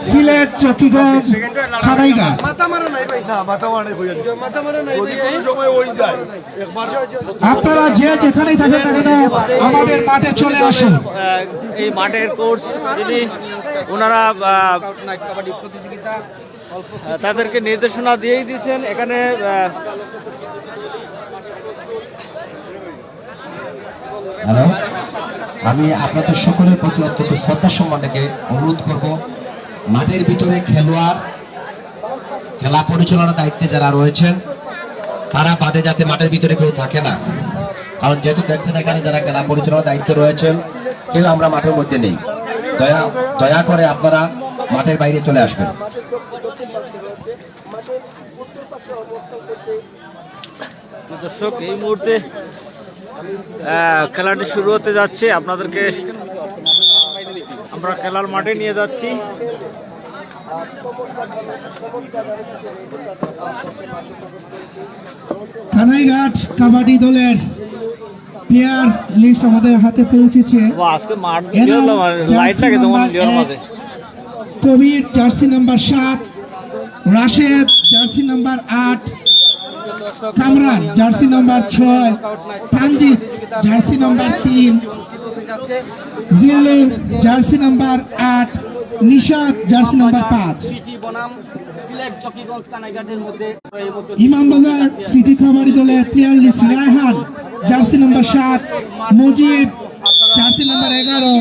সিলেট, জকিগঞ্জ, খানাইঘাট। আপনারা যে যেখানেই থাকেন না কেন আমাদের মাঠে চলে আসুন। এই মাঠের কোচ যিনি, ওনারা তাদেরকে নির্দেশনা দিয়েই দিচ্ছেন। এখানে হ্যালো, আমি আপনাদের সকলের প্রতি অত্যন্ত শ্রদ্ধা সম্মানকে অনুরোধ করব, মাঠের ভিতরে খেলোয়াড়, খেলা পরিচালনার দায়িত্বে যারা রয়েছেন তারা বাদে যাতে মাঠের ভিতরে কেউ থাকে না। কারণ যেহেতু দেখছেন এখানে যারা খেলা পরিচালনার দায়িত্বে রয়েছেন কেউ আমরা মাঠের মধ্যে নেই। দয়া করে আপনারা মাঠের বাইরে চলে আসবেন। দর্শক, এই মুহূর্তে খেলাটি শুরু হতে যাচ্ছে। আপনাদেরকে আমরা খেলার মাঠে নিয়ে যাচ্ছি। খানাইঘাট কাবাডি দলের প্লেয়ার লিস্ট আমাদের হাতে পৌঁছেছে। আজকে মাঠ লাইট লাগে তোমার মাঝে। Kabir jersey number 7, Rashed jersey number 8, Kamran jersey number 6, Tanjid jersey number 3, Ziyalu jersey number 8, Nishad jersey number 5। Imambazar city kabaddi দলের player list: Raihan jersey number 7, Mujib jersey number 11,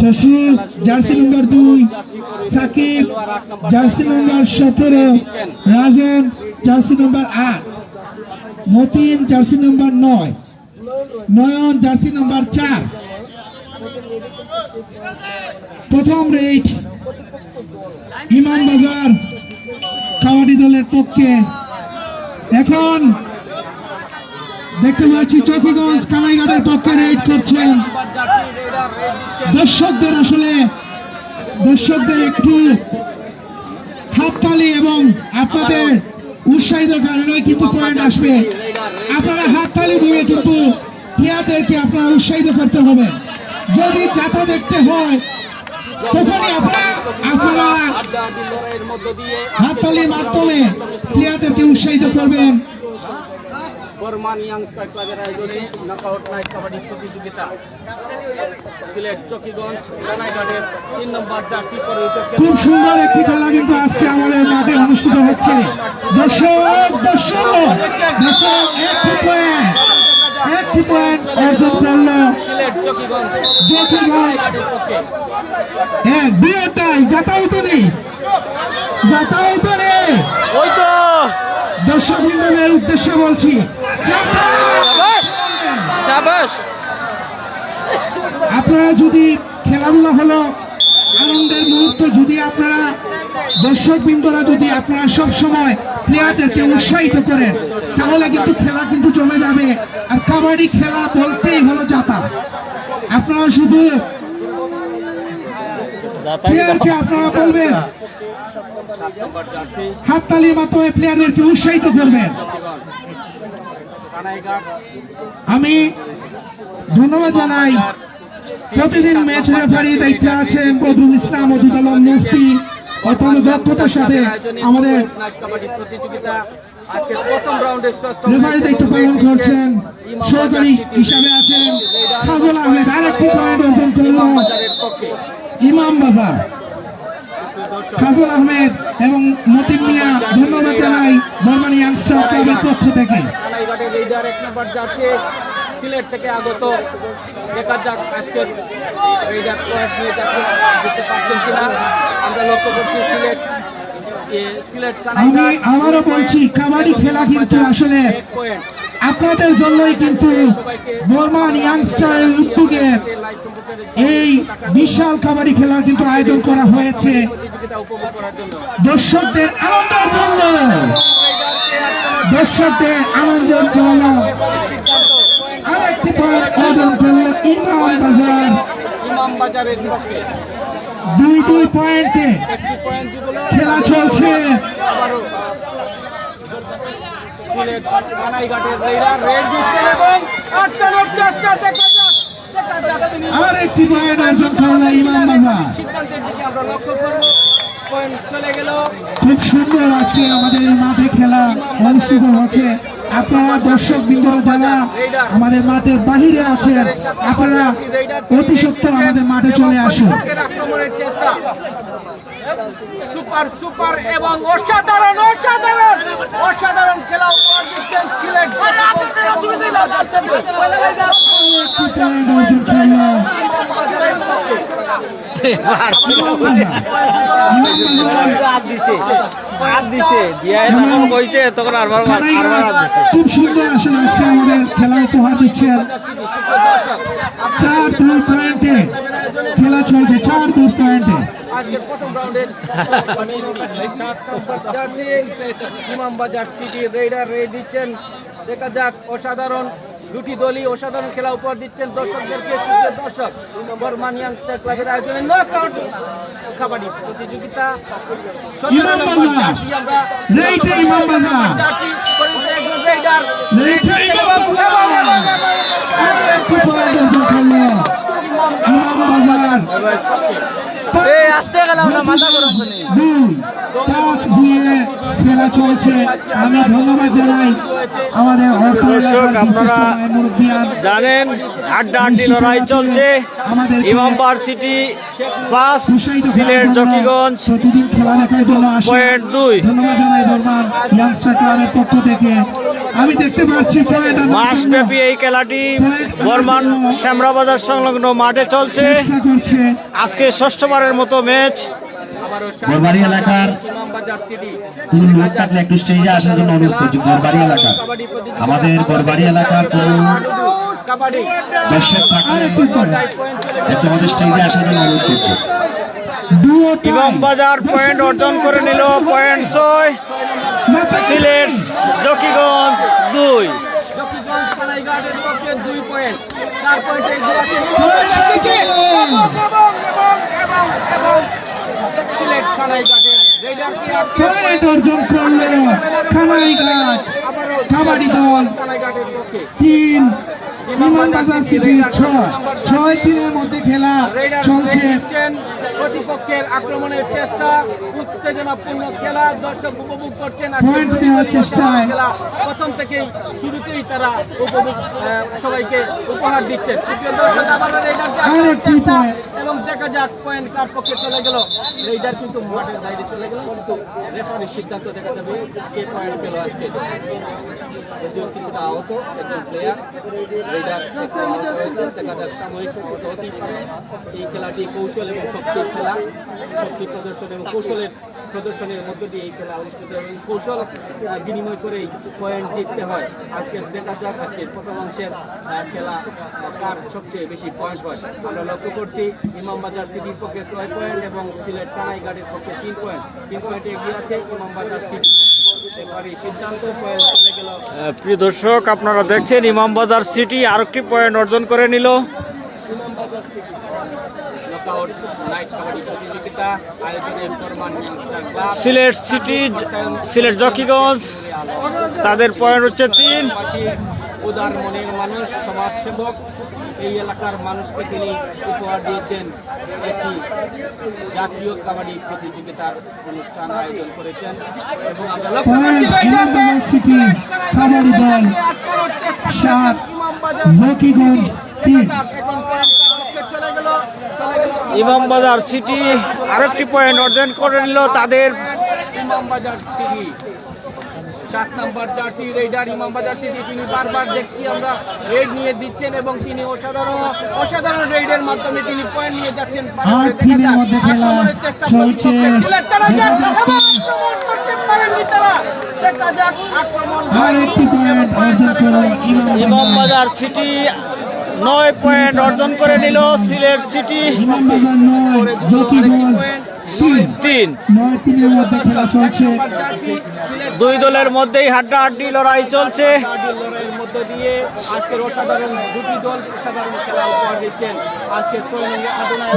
Rasul jersey number 2, Sakib jersey number 17, Rajan jersey number 8, Matin jersey number 9, Nayan jersey number 4। প্রথম রেট ইমামবাজার কাবাডি দলের পক্ষে। এখন দেখতে পাচ্ছি জকিগঞ্জ কানাইঘাটের পক্ষে রেড করছেন। দর্শকদের একটু হাততালি এবং আপনাদের উৎসাহিত কারণে কিন্তু পয়েন্ট আসবে। আপনারা হাততালি দিয়ে কিন্তু প্লেয়ারদেরকে আপনারা উৎসাহিত করতে হবে। যদি যাতা দেখতে হয় তখনই আপনারা হাততালির মাধ্যমে প্লেয়ারদেরকে উৎসাহিত করবেন। বর্মান ইয়াংস্টার ক্লাবের আয়োজনে নকআউট নাইট কাবাডি প্রতিযোগিতা সিলেট জকিগঞ্জ কানাইঘাটের 3 নম্বর জার্সি পরে খুব সুন্দর একটি খেলা কিন্তু আজকে আমাদের মাঠে অনুষ্ঠিত হচ্ছে। দর্শক একটি পয়েন্ট অর্জন করলো সিলেট চকিগঞ্জ জকিগঞ্জ। কানাইঘাটের পক্ষে। দুটাই যাতায়াত নেই, যাতায়াত নেই। ওই তো দর্শক বৃন্দদের উদ্দেশ্যে বলছি, চাবাস আপনারা যদি খেলাধুলা হলো আনন্দের মুহূর্ত, যদি আপনারা দর্শক বৃন্দরা যদি আপনারা সব সময় প্লেয়ারদেরকে উৎসাহিত করেন, তাহলে কিন্তু খেলা কিন্তু জমে যাবে। আর কাবাডি খেলা বলতেই হলো যাতা। আপনারা শুধু প্লেয়ারকে আপনারা বলবেন, হাততালির মাধ্যমে প্লেয়ারদেরকে উৎসাহিত করবেন। আমি ধন্যবাদ জানাই প্রতিদিন ম্যাচ রেফারি দায়িত্বে আছেন বদরুল ইসলাম, মধুদ আলম মুফতি, অত্যন্ত দক্ষতার সাথে আমাদের কাবাডি প্রতিযোগিতা আজকে প্রথম রাউন্ডের ষষ্ঠ রেফারি দায়িত্ব পালন করছেন। সহকারী হিসাবে আছেন ফাজল আহমেদ। আরেকটি পয়েন্ট অর্জন করল ইমাম বাজার। ফাজল আহমেদ এবং মতিন মিয়া ধন্যবাদ জানাই বর্মানি ইয়াংস্টার ক্লাবের পক্ষ থেকে। কানাইঘাটের লিডার 1 নম্বর জার্সি সিলেট থেকে আগত। দেখা যাক আজকের রেইডার পয়েন্ট নিয়ে দিতে পারছেন কিনা। আমরা লক্ষ্য করছি সিলেট আমি কানাইঘাট আবারও বলছি, কাবাডি খেলা কিন্তু আসলে পয়েন্ট। আপনাদের জন্যই কিন্তু বর্মান ইয়াংস্টারের উদ্যোগে লাইভ সম্প্রচারের এই বিশাল কাবাডি খেলার কিন্তু আয়োজন করা হয়েছে প্রতিযোগিতা উপভোগ করার জন্য। দর্শকদের আনন্দের জন্য। দর্শকদের আনন্দের জন্য আরেকটি পয়েন্ট অর্জন করল ইমাম বাজার। ইমাম বাজারের পক্ষে 2-2 পয়েন্টে একটি পয়েন্ট যুগল খেলা চলছে। আবারও সিলেট কানাইঘাটের রেইডার রেড দিচ্ছেন এবং আটকানোর চেষ্টা। দেখা যাক তিনি আরেকটি পয়েন্ট অর্জন করল ইমাম বাজার। সিদ্ধান্তের দিকে আমরা লক্ষ্য করব। পয়েন্ট চলে গেল। খুব সুন্দর আজকে আমাদের এই মাঠে খেলা অনুষ্ঠিত হচ্ছে। আপনারা দর্শক বৃন্দরা যারা আমাদের মাঠের বাহিরে আছেন, আপনারা অতি সত্বর আমাদের মাঠে চলে আসুন। আক্রমণের চেষ্টা সুপার সুপার এবং অসাধারণ অসাধারণ অসাধারণ খেলা উপহার দিচ্ছেন সিলেট। একটি পয়েন্ট অর্জন করল খুব সুন্দর আসলে আজকে আমাদের খেলা উপহার দিচ্ছেন। 4-2 পয়েন্টে খেলা চলছে, 4-2 পয়েন্টে। আজকের প্রথম রাউন্ডের ইমাম বাজার সিটি রেইডার রেড দিচ্ছেন। দেখা যাক অসাধারণ দুটি দলই অসাধারণ খেলা উপহার দিচ্ছেন দর্শকদেরকে। সুপ্রিয় দর্শক, বর্মান ইয়াংস্টার ক্লাবের আয়োজনে নকআউট কাবাডি প্রতিযোগিতা ইমাম বাজার রেইডে ইমাম বাজার রেইডার রেইডে ইমাম বাজার আরেকটি পয়েন্ট অর্জন করল ইমাম বাজার। আসতে গেলাম না, মাথা গরম করে 2-5 খেলা চলছে। আমি ধন্যবাদ জানাই আমাদের দর্শক, আপনারা জানেন আড্ডাআড্ডি লড়াই চলছে। ইমাম ভার্সিটি 5 সিলেট জকিগঞ্জ প্রতিদিন খেলা দেখার জন্য আসে। পয়েন্ট 2 ধন্যবাদ জানাই বর্মান ইয়াংস্টার ক্লাবের পক্ষ থেকে। আমি দেখতে পাচ্ছি পয়েন্ট মাসব্যাপী এই খেলাটি বর্মান শ্যামরাবাজার সংলগ্ন মাঠে চলছে। চেষ্টা করছে। আজকে ষষ্ঠবারের মতো ম্যাচ। গড়বাড়ি এলাকার ইমাম বাজার সিটি কোন লোক থাকলে একটু স্টেজে আসার জন্য অনুরোধ করছি। গড়বাড়ি এলাকা, আমাদের গড়বাড়ি এলাকার কোন কাবাডি দর্শক থাকলে আরেকটি পয়েন্ট একটু আমাদের স্টেজে আসার জন্য অনুরোধ করছি। ইমাম বাজার পয়েন্ট অর্জন করে নিল, পয়েন্ট 6। সিলেট জকিগঞ্জ 2। জকিগঞ্জ কানাইঘাটের পক্ষে 2 পয়েন্ট, 4 পয়েন্টে সিলেট কানাইঘাটের রেইডারকে পয়েন্ট অর্জন করলো কানাইঘাট কাবাডি দল কানাইঘাটের পক্ষে 3, ইমাম বাজার সিটি 6-3 মধ্যে খেলা চলছে। প্রতিপক্ষের আক্রমণের চেষ্টা, উত্তেজনাপূর্ণ খেলা দর্শক উপভোগ করছেন। পয়েন্ট নেওয়ার চেষ্টায় খেলা প্রথম থেকেই শুরুতেই তারা উপভোগ সবাইকে উপহার দিচ্ছেন। সুপ্রিয় দর্শক, আমাদের আরেকটি পয়েন্ট এবং দেখা দেখা যাক পয়েন্ট কার পক্ষে চলে গেল। রেইডার কিন্তু মাঠের বাইরে চলে গেল, কিন্তু রেফারির সিদ্ধান্ত দেখা যাবে কে পয়েন্ট পেল আজকে। যদিও কিছুটা আহত একজন প্লেয়ার, রেইডার একটু আহত হয়েছে। দেখা যাক সাময়িক ক্ষতি হতেই পারে। এই খেলাটি কৌশল এবং শক্তির খেলা, শক্তি প্রদর্শন এবং কৌশলের প্রদর্শনের মধ্য দিয়ে এই খেলা অনুষ্ঠিত এবং কৌশল বিনিময় করেই পয়েন্ট জিততে হয়। আজকে দেখা যাক আজকে প্রথম অংশের খেলা কার সবচেয়ে বেশি পয়েন্ট হয়। আমরা লক্ষ্য করছি ইমামবাজার সিটির পক্ষে 6 পয়েন্ট এবং সিলেট কানাইঘাটের পক্ষে 3 পয়েন্ট। 3 পয়েন্টে এগিয়ে আছে ইমামবাজার সিটি। এবারে সিদ্ধান্ত পয়েন্ট চলে গেল। প্রিয় দর্শক, আপনারা দেখছেন ইমামবাজার সিটি আরেকটি পয়েন্ট অর্জন করে নিল। ইমামবাজার সিটি নকআউট নাইট কাবাডি প্রতিযোগিতা আয়োজনে ফরমান youngster club Sylhet city, Sylhet Zakiganj, তাদের পয়েন্ট হচ্ছে 3। উদার মনের মানুষ, সমাজসেবক, এই এলাকার মানুষকে তিনি উপহার দিয়েছেন একটি জাতীয় কাবাডি প্রতিযোগিতার অনুষ্ঠান আয়োজন করেছেন এবং আমরা লক্ষ্য করছি ইমামবাজার সিটি কাবাডি দল 7, জকিগঞ্জ 3। এখন পয়েন্ট কার পক্ষে চলে গেল। ইমামবাজার সিটি আরেকটি পয়েন্ট অর্জন করে নিল। তাদের ইমামবাজার সিটি 7 নম্বর জার্সি রেইডার ইমামবাজার সিটি, তিনি বারবার দেখছি আমরা রেড নিয়ে দিচ্ছেন এবং তিনি অসাধারণ রেইডের মাধ্যমে তিনি পয়েন্ট নিয়ে যাচ্ছেন। আর টিমের মধ্যে খেলা চলছে। আর একটি পয়েন্ট অর্জন করলো ইমামবাজার সিটি 9 পয়েন্ট অর্জন করে নিল। সিলেট সিটি ইমামবাজার 9, জকিগঞ্জ 3। 9-3 এর মধ্যে খেলা চলছে। দুই দলের মধ্যেই হাড্ডাহাড্ডি লড়াই চলছে। লড়াইয়ের মধ্য দিয়ে আজকের অসাধারণ দুটি দল অসাধারণ খেলা উপহার দিচ্ছেন। আজকে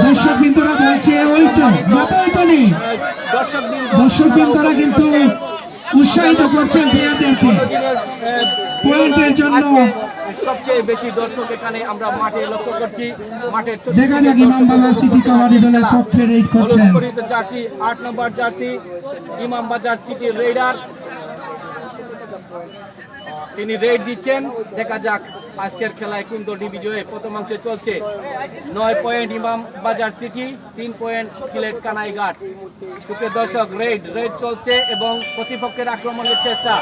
দর্শক বিন্দুরা বলছে ওই তো নেই। দর্শক বিন্দুরা কিন্তু উৎসাহিত করছেন প্লেয়ারদেরকে পয়েন্টের জন্য। সবচেয়ে বেশি দর্শক এখানে আমরা মাঠে লক্ষ্য করছি। মাঠের দেখা যাক ইমামবাজার সিটি কাবাডি দলের পক্ষে রেড করছেন। জার্সি 8 নম্বর জার্সি ইমামবাজার সিটি রেইডার, তিনি রেড দিচ্ছেন। দেখা যাক আজকের খেলায় কোন দলটি বিজয়ী। প্রথমাংশে চলছে 9 point Imambazar city, 3 point Sylhet Kanaighat. সুপ্রিয় দর্শক, রেড চলছে এবং প্রতিপক্ষের আক্রমণের চেষ্টা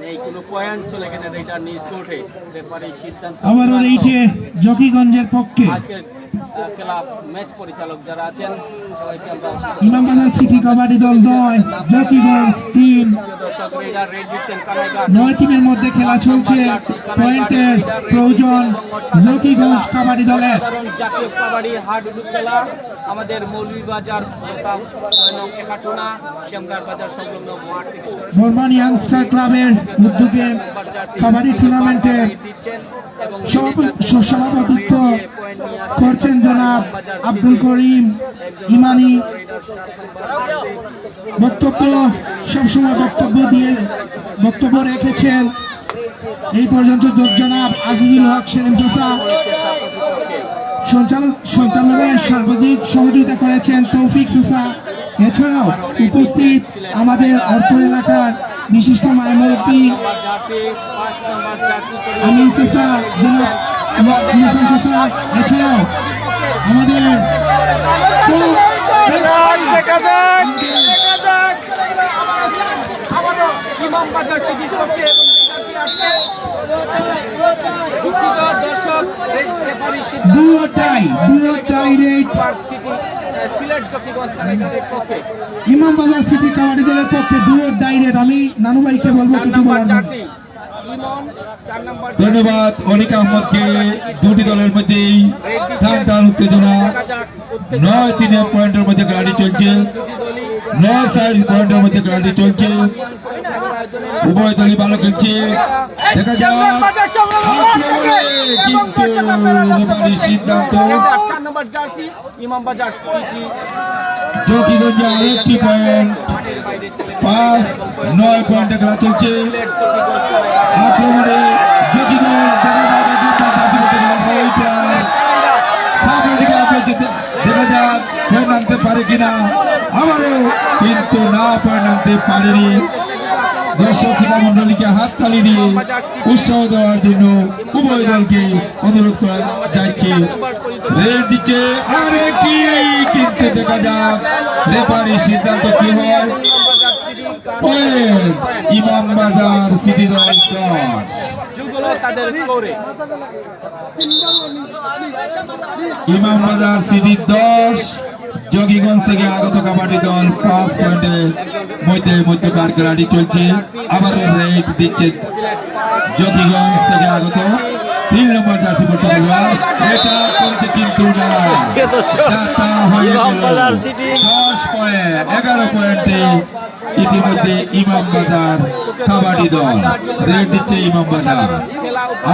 নেই, কোনো পয়েন্ট চলে গেলে রেইডার নিজ কোর্টে। রেফারি সিদ্ধান্ত আবারও রেইটে জকিগঞ্জের পক্ষে। আজকের খেলা ম্যাচ পরিচালক যারা আছেন সবাইকে আমরা ইমামবাজার সিটি কাবাডি দল 9, জকিগঞ্জ 3। দর্শক রেইডার রেড দিচ্ছেন কানাইঘাট। 9-3 এর মধ্যে খেলা চলছে। পয়েন্টের প্রয়োজন জকিগঞ্জ কাবাডি দলের। সাধারণ জাতীয় কাবাডি হাডুডু খেলা আমাদের মৌলভীবাজার 6 নং একাটুনা শ্যামগার বাজার সংলগ্ন মাঠ থেকে ফরমান ইয়াংস্টার ক্লাবের উদ্যোগে কাবাডি টুর্নামেন্টের সভাপতিত্ব করছেন জনাব আব্দুল করিম ইমানি। বক্তব্য সবসময় বক্তব্য রেখেছেন এই পর্যন্ত জনাব আজিজুল হক সেলিম চাচা। সঞ্চালনের সর্বাধিক সহযোগিতা করেছেন তৌফিক চাচা। এছাড়াও উপস্থিত আমাদের অর্থ এলাকার বিশিষ্ট মায়মুরব্বী আমিন চাচা, জনাব নিসান চাচা। এছাড়াও আমাদের ইমামবাজার সিটির পক্ষে দুঃখিত দর্শক, দুটাই সিলেট জকিগঞ্জ কানাইঘাটের পক্ষে ইমামবাজার সিটি কাবাডি দলের পক্ষে দুয়োর ডাইরেক্ট। আমি নানু ভাইকে বলবো কিছু বলার জন্য। ধন্যবাদ অনিক আহমদকে। দুটি দলের মধ্যেই টান উত্তেজনা। 9-3 পয়েন্টের মধ্যে গাড়ি চলছে। 9-4 পয়েন্টের মধ্যে গাড়ি চলছে। উভয় দলই ভালো খেলছে। দেখা যাক কিন্তু রেফারির সিদ্ধান্ত। জকিগঞ্জে আরেকটি পয়েন্ট। 5-9 পয়েন্টে খেলা চলছে। আক্রমণে জকিগঞ্জ দেখা যাক পয়েন্ট আনতে পারে কিনা। আবারও কিন্তু না পয়েন্ট আনতে পারেনি। দর্শক ক্রীড়া মন্ডলীকে হাততালি দিয়ে উৎসাহ দেওয়ার জন্য উভয় দলকে অনুরোধ করা যাচ্ছে। রেড দিচ্ছে আরেকটি, কিন্তু দেখা যাক রেফারির সিদ্ধান্ত কি হয়। পয়েন্ট ইমামবাজার সিটি দল 10। যুগল তাদের স্কোরে ইমামবাজার সিটি 10, যোগীগঞ্জ থেকে আগত কাবাডি দল 5 পয়েন্টের মধ্যকার খেলাটি চলছে। আবার রেড দিচ্ছে যোগীগঞ্জ থেকে আগত 3 নম্বর জার্সি পড়তে খেলোয়াড়, এটা করেছে কিন্তু না, যাতা হয়ে গেল 10 পয়েন্ট। 11 পয়েন্টে ইতিমধ্যে ইমামবাজার কাবাডি দল। রেড দিচ্ছে ইমামবাজার,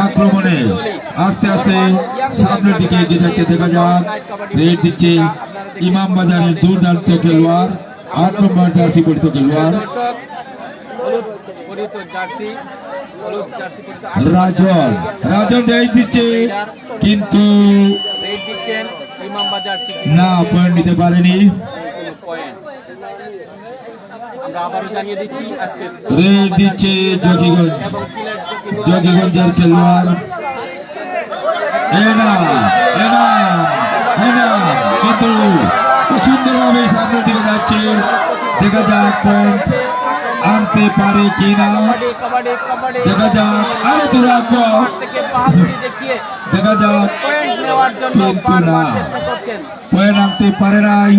আক্রমণে আস্তে আস্তে সামনের দিকে এগিয়ে যাচ্ছে। দেখা যাক রেড দিচ্ছে ইমামবাজারের দুর্দান্ত খেলোয়াড় 8 নম্বর জার্সি পরিত খেলোয়াড় রাজন। রাজন রেড দিচ্ছে কিন্তু রেড দিচ্ছেন ইমামবাজার সিটি না, পয়েন্ট নিতে পারেনি। পয়েন্ট আমরা আবারও জানিয়ে দিচ্ছি আজকে রেড দিচ্ছে যোগীগঞ্জ, যোগীগঞ্জের খেলোয়াড় এনা এনা এনা, কিন্তু সুন্দরভাবে সামনের দিকে যাচ্ছে। দেখা যাক পয়েন্ট আনতে পারে কিনা, কাবাডি কাবাডি দেখা যাক আরো দুরাগ্য, থেকে বাহাদুরি দেখিয়ে দেখা যাক পয়েন্ট নেওয়ার জন্য কিন্তু না, বারবার চেষ্টা করছেন। পয়েন্ট আনতে পারে নাই।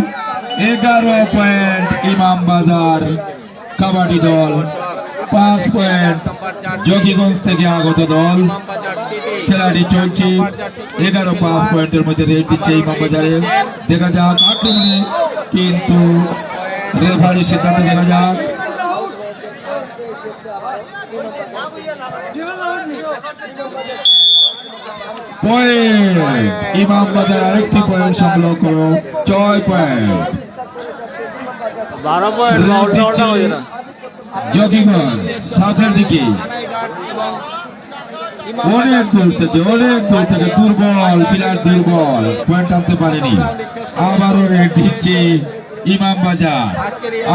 11 পয়েন্ট ইমামবাজার কাবাডি দল, 5 পয়েন্ট যোগীগঞ্জ থেকে আগত দল। ইমামবাজার সিটি খেলাটি চলছে 11-5 পয়েন্টের মধ্যে রেড দিচ্ছে ইমামবাজারে। দেখা যাক আক্রমণে, কিন্তু রেফারির সিদ্ধান্ত দেখা যাক। পয়েন্ট ইমামবাজার আরেকটি পয়েন্ট সংগ্রহ করো, 6 পয়েন্ট। 12 পয়েন্ট উল্টা উল্টা হয়ে না। যোগীগঞ্জ সামনের দিকে অনেক দূর থেকে দুর্বল প্লেয়ার, দুর্বল পয়েন্ট আনতে পারেনি। আবারও রেড দিচ্ছে ইমামবাজার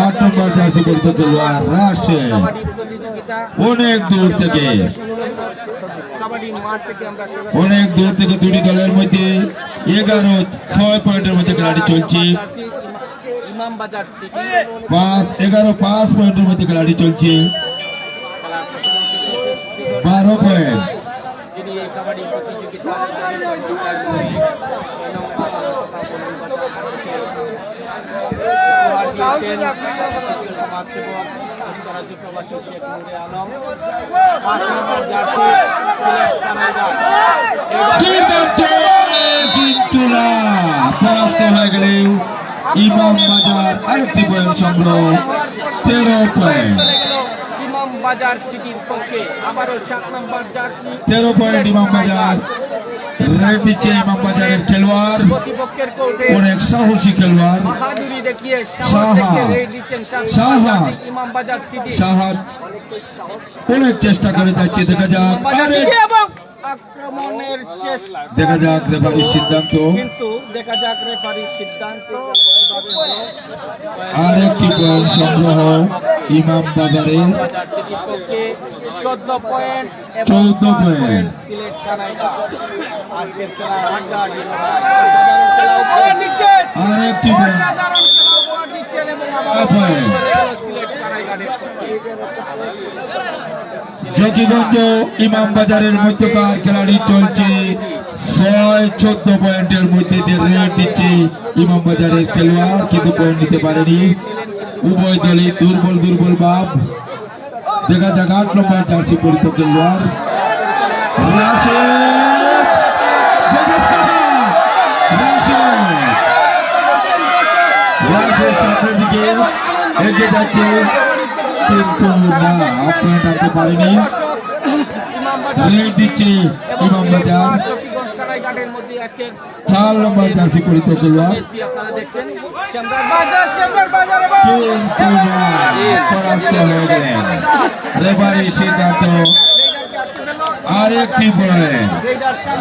8 নম্বর জার্সি পরিত খেলোয়াড় রাশেদ, প্রতিযোগিতা অনেক দূর থেকে কাবাডি মাঠ থেকে আমরা অনেক দূর থেকে দুটি দলের মধ্যে 11-6 পয়েন্টের মধ্যে খেলাটি চলছে। ইমামবাজার সিটি 5 পয়েন্টের মধ্যে খেলাটি চলছে। 12 পয়েন্ট যিনি এই কাবাডি প্রতিযোগিতা সমাজসেবক যুক্তরাজ্য প্রবাসী শেখ নুরে আলম 5 নম্বর জার্সি সিলেট কিন্তু না, পরাস্ত হয়ে গেলেও ইমামবাজার আরেকটি পয়েন্ট সংগ্রহ, 13 পয়েন্ট। চলে গেল ইমামবাজার সিটির পক্ষে। আবারও 7 নম্বর জার্সি 13 পয়েন্ট ইমামবাজার। রেড দিচ্ছে ইমামবাজারের খেলোয়াড়, প্রতিপক্ষের কোর্টে অনেক সাহসী খেলোয়াড় বাহাদুরি দেখিয়ে সাহা। সামনে থেকে রেড দিচ্ছেন সাহা। ইমামবাজার সিটি। সাহাদ অনেক চেষ্টা করে যাচ্ছে। দেখা যাক ইমামবাজার সিটি এবং আক্রমণের চেষ্টা, দেখা যাক রেফারির সিদ্ধান্ত। কিন্তু দেখা যাক রেফারির সিদ্ধান্ত। আরেকটি পয়েন্ট সংগ্রহ ইমামবাজারে, ইমামবাজার সিটির পক্ষে 14 পয়েন্ট এবং 14 5 পয়েন্ট। সিলেট কানাইঘাট। আজকের খেলায় হাড্ডাহাড্ডি লড়াই। অসাধারণ খেলা উপহার দিচ্ছেন, আরেকটি পয়েন্ট অসাধারণ খেলা উপহার দিচ্ছেন এবং আবার পয়েন্ট। চলে গেল সিলেট কানাইঘাটের পক্ষে। যোগীগঞ্জ ইমামবাজারের মধ্যকার খেলাটি চলছে। 6-14 পয়েন্টের মধ্যে রেড দিচ্ছে ইমামবাজারের খেলোয়াড়, কিন্তু পয়েন্ট নিতে পারেনি। উভয় দলই দুর্বল ভাব। দেখা যাক 8 নম্বর জার্সি পরিত খেলোয়াড় রাশেদ, রাশেদ সামনের দিকে এগিয়ে যাচ্ছে, কিন্তু না, পয়েন্ট আনতে পারেনি। রেড দিচ্ছে ইমামবাজার, চকিগঞ্জ কানাইঘাটের মধ্যে আজকে 4 নম্বর জার্সি পরিত খেলোয়াড়, টেস্টটি আপনারা দেখছেন। শ্যামদার বাজার এবং কিন্তু না, পরাস্ত হয়ে গেলেন। রেফারির সিদ্ধান্ত আরেকটি পয়েন্ট,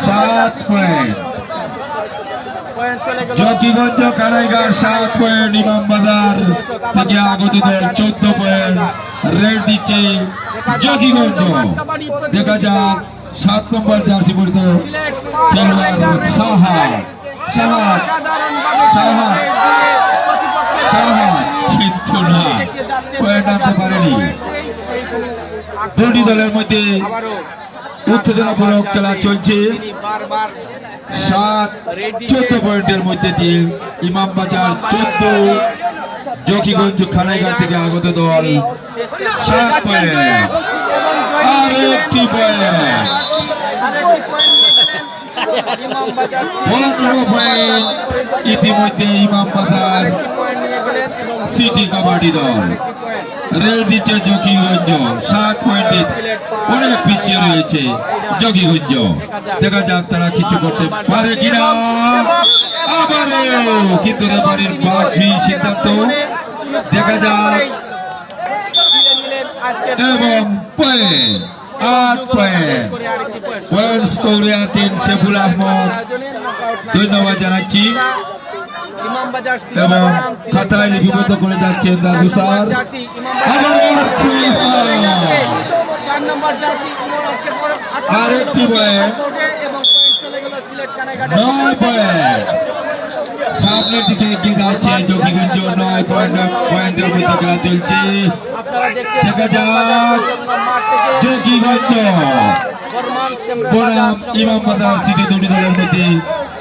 7 পয়েন্ট। পয়েন্ট চলে গেল যোগীগঞ্জ কানাইঘাট 7 পয়েন্ট, ইমামবাজার থেকে আগত দল 14 পয়েন্ট। রেড দিচ্ছে জকিগঞ্জ। দেখা যাক 7 নম্বর জার্সি পরিত খেলোয়াড় সাহাদ সাহাদ সাহাদ সাহাদ কিন্তু না পয়েন্ট আনতে পারেনি। দুটি দলের মধ্যে উত্তেজনাপূর্বক খেলা চলছে। 7-14 পয়েন্টের মধ্যে দিয়ে ইমামবাজার 14, জকিগঞ্জ খানাইঘাট থেকে আগত দল 7 পয়েন্ট, আর একটি পয়েন্ট, 15 পয়েন্ট ইতিমধ্যে ইমামবাজার সিটি কাবাডি দল। রেল দিচ্ছে জকিগঞ্জ 7 পয়েন্টে অনেক পিছিয়ে রয়েছে জকিগঞ্জ। দেখা যাক তারা কিছু করতে পারে কিনা। আবারও কিন্তু রেফারির বাঁশি সিদ্ধান্ত। দেখা যাক এবং পয়েন্ট 8 পয়েন্ট পয়েন্ট স্কোরে আছেন শেফুল আহমদ, ধন্যবাদ জানাচ্ছি। এবং খাতায় লিপিবদ্ধ করে যাচ্ছেন রাজু স্যার। আরেকটি পয়েন্ট, 9 পয়েন্ট সামনের দিকে এগিয়ে যাচ্ছে জকিগঞ্জ। 9 পয়েন্টের মধ্যে খেলা চলছে। দেখা যাক জকিগঞ্জ বনাম ইমামবাজার সিটি দুটি দলের মধ্যে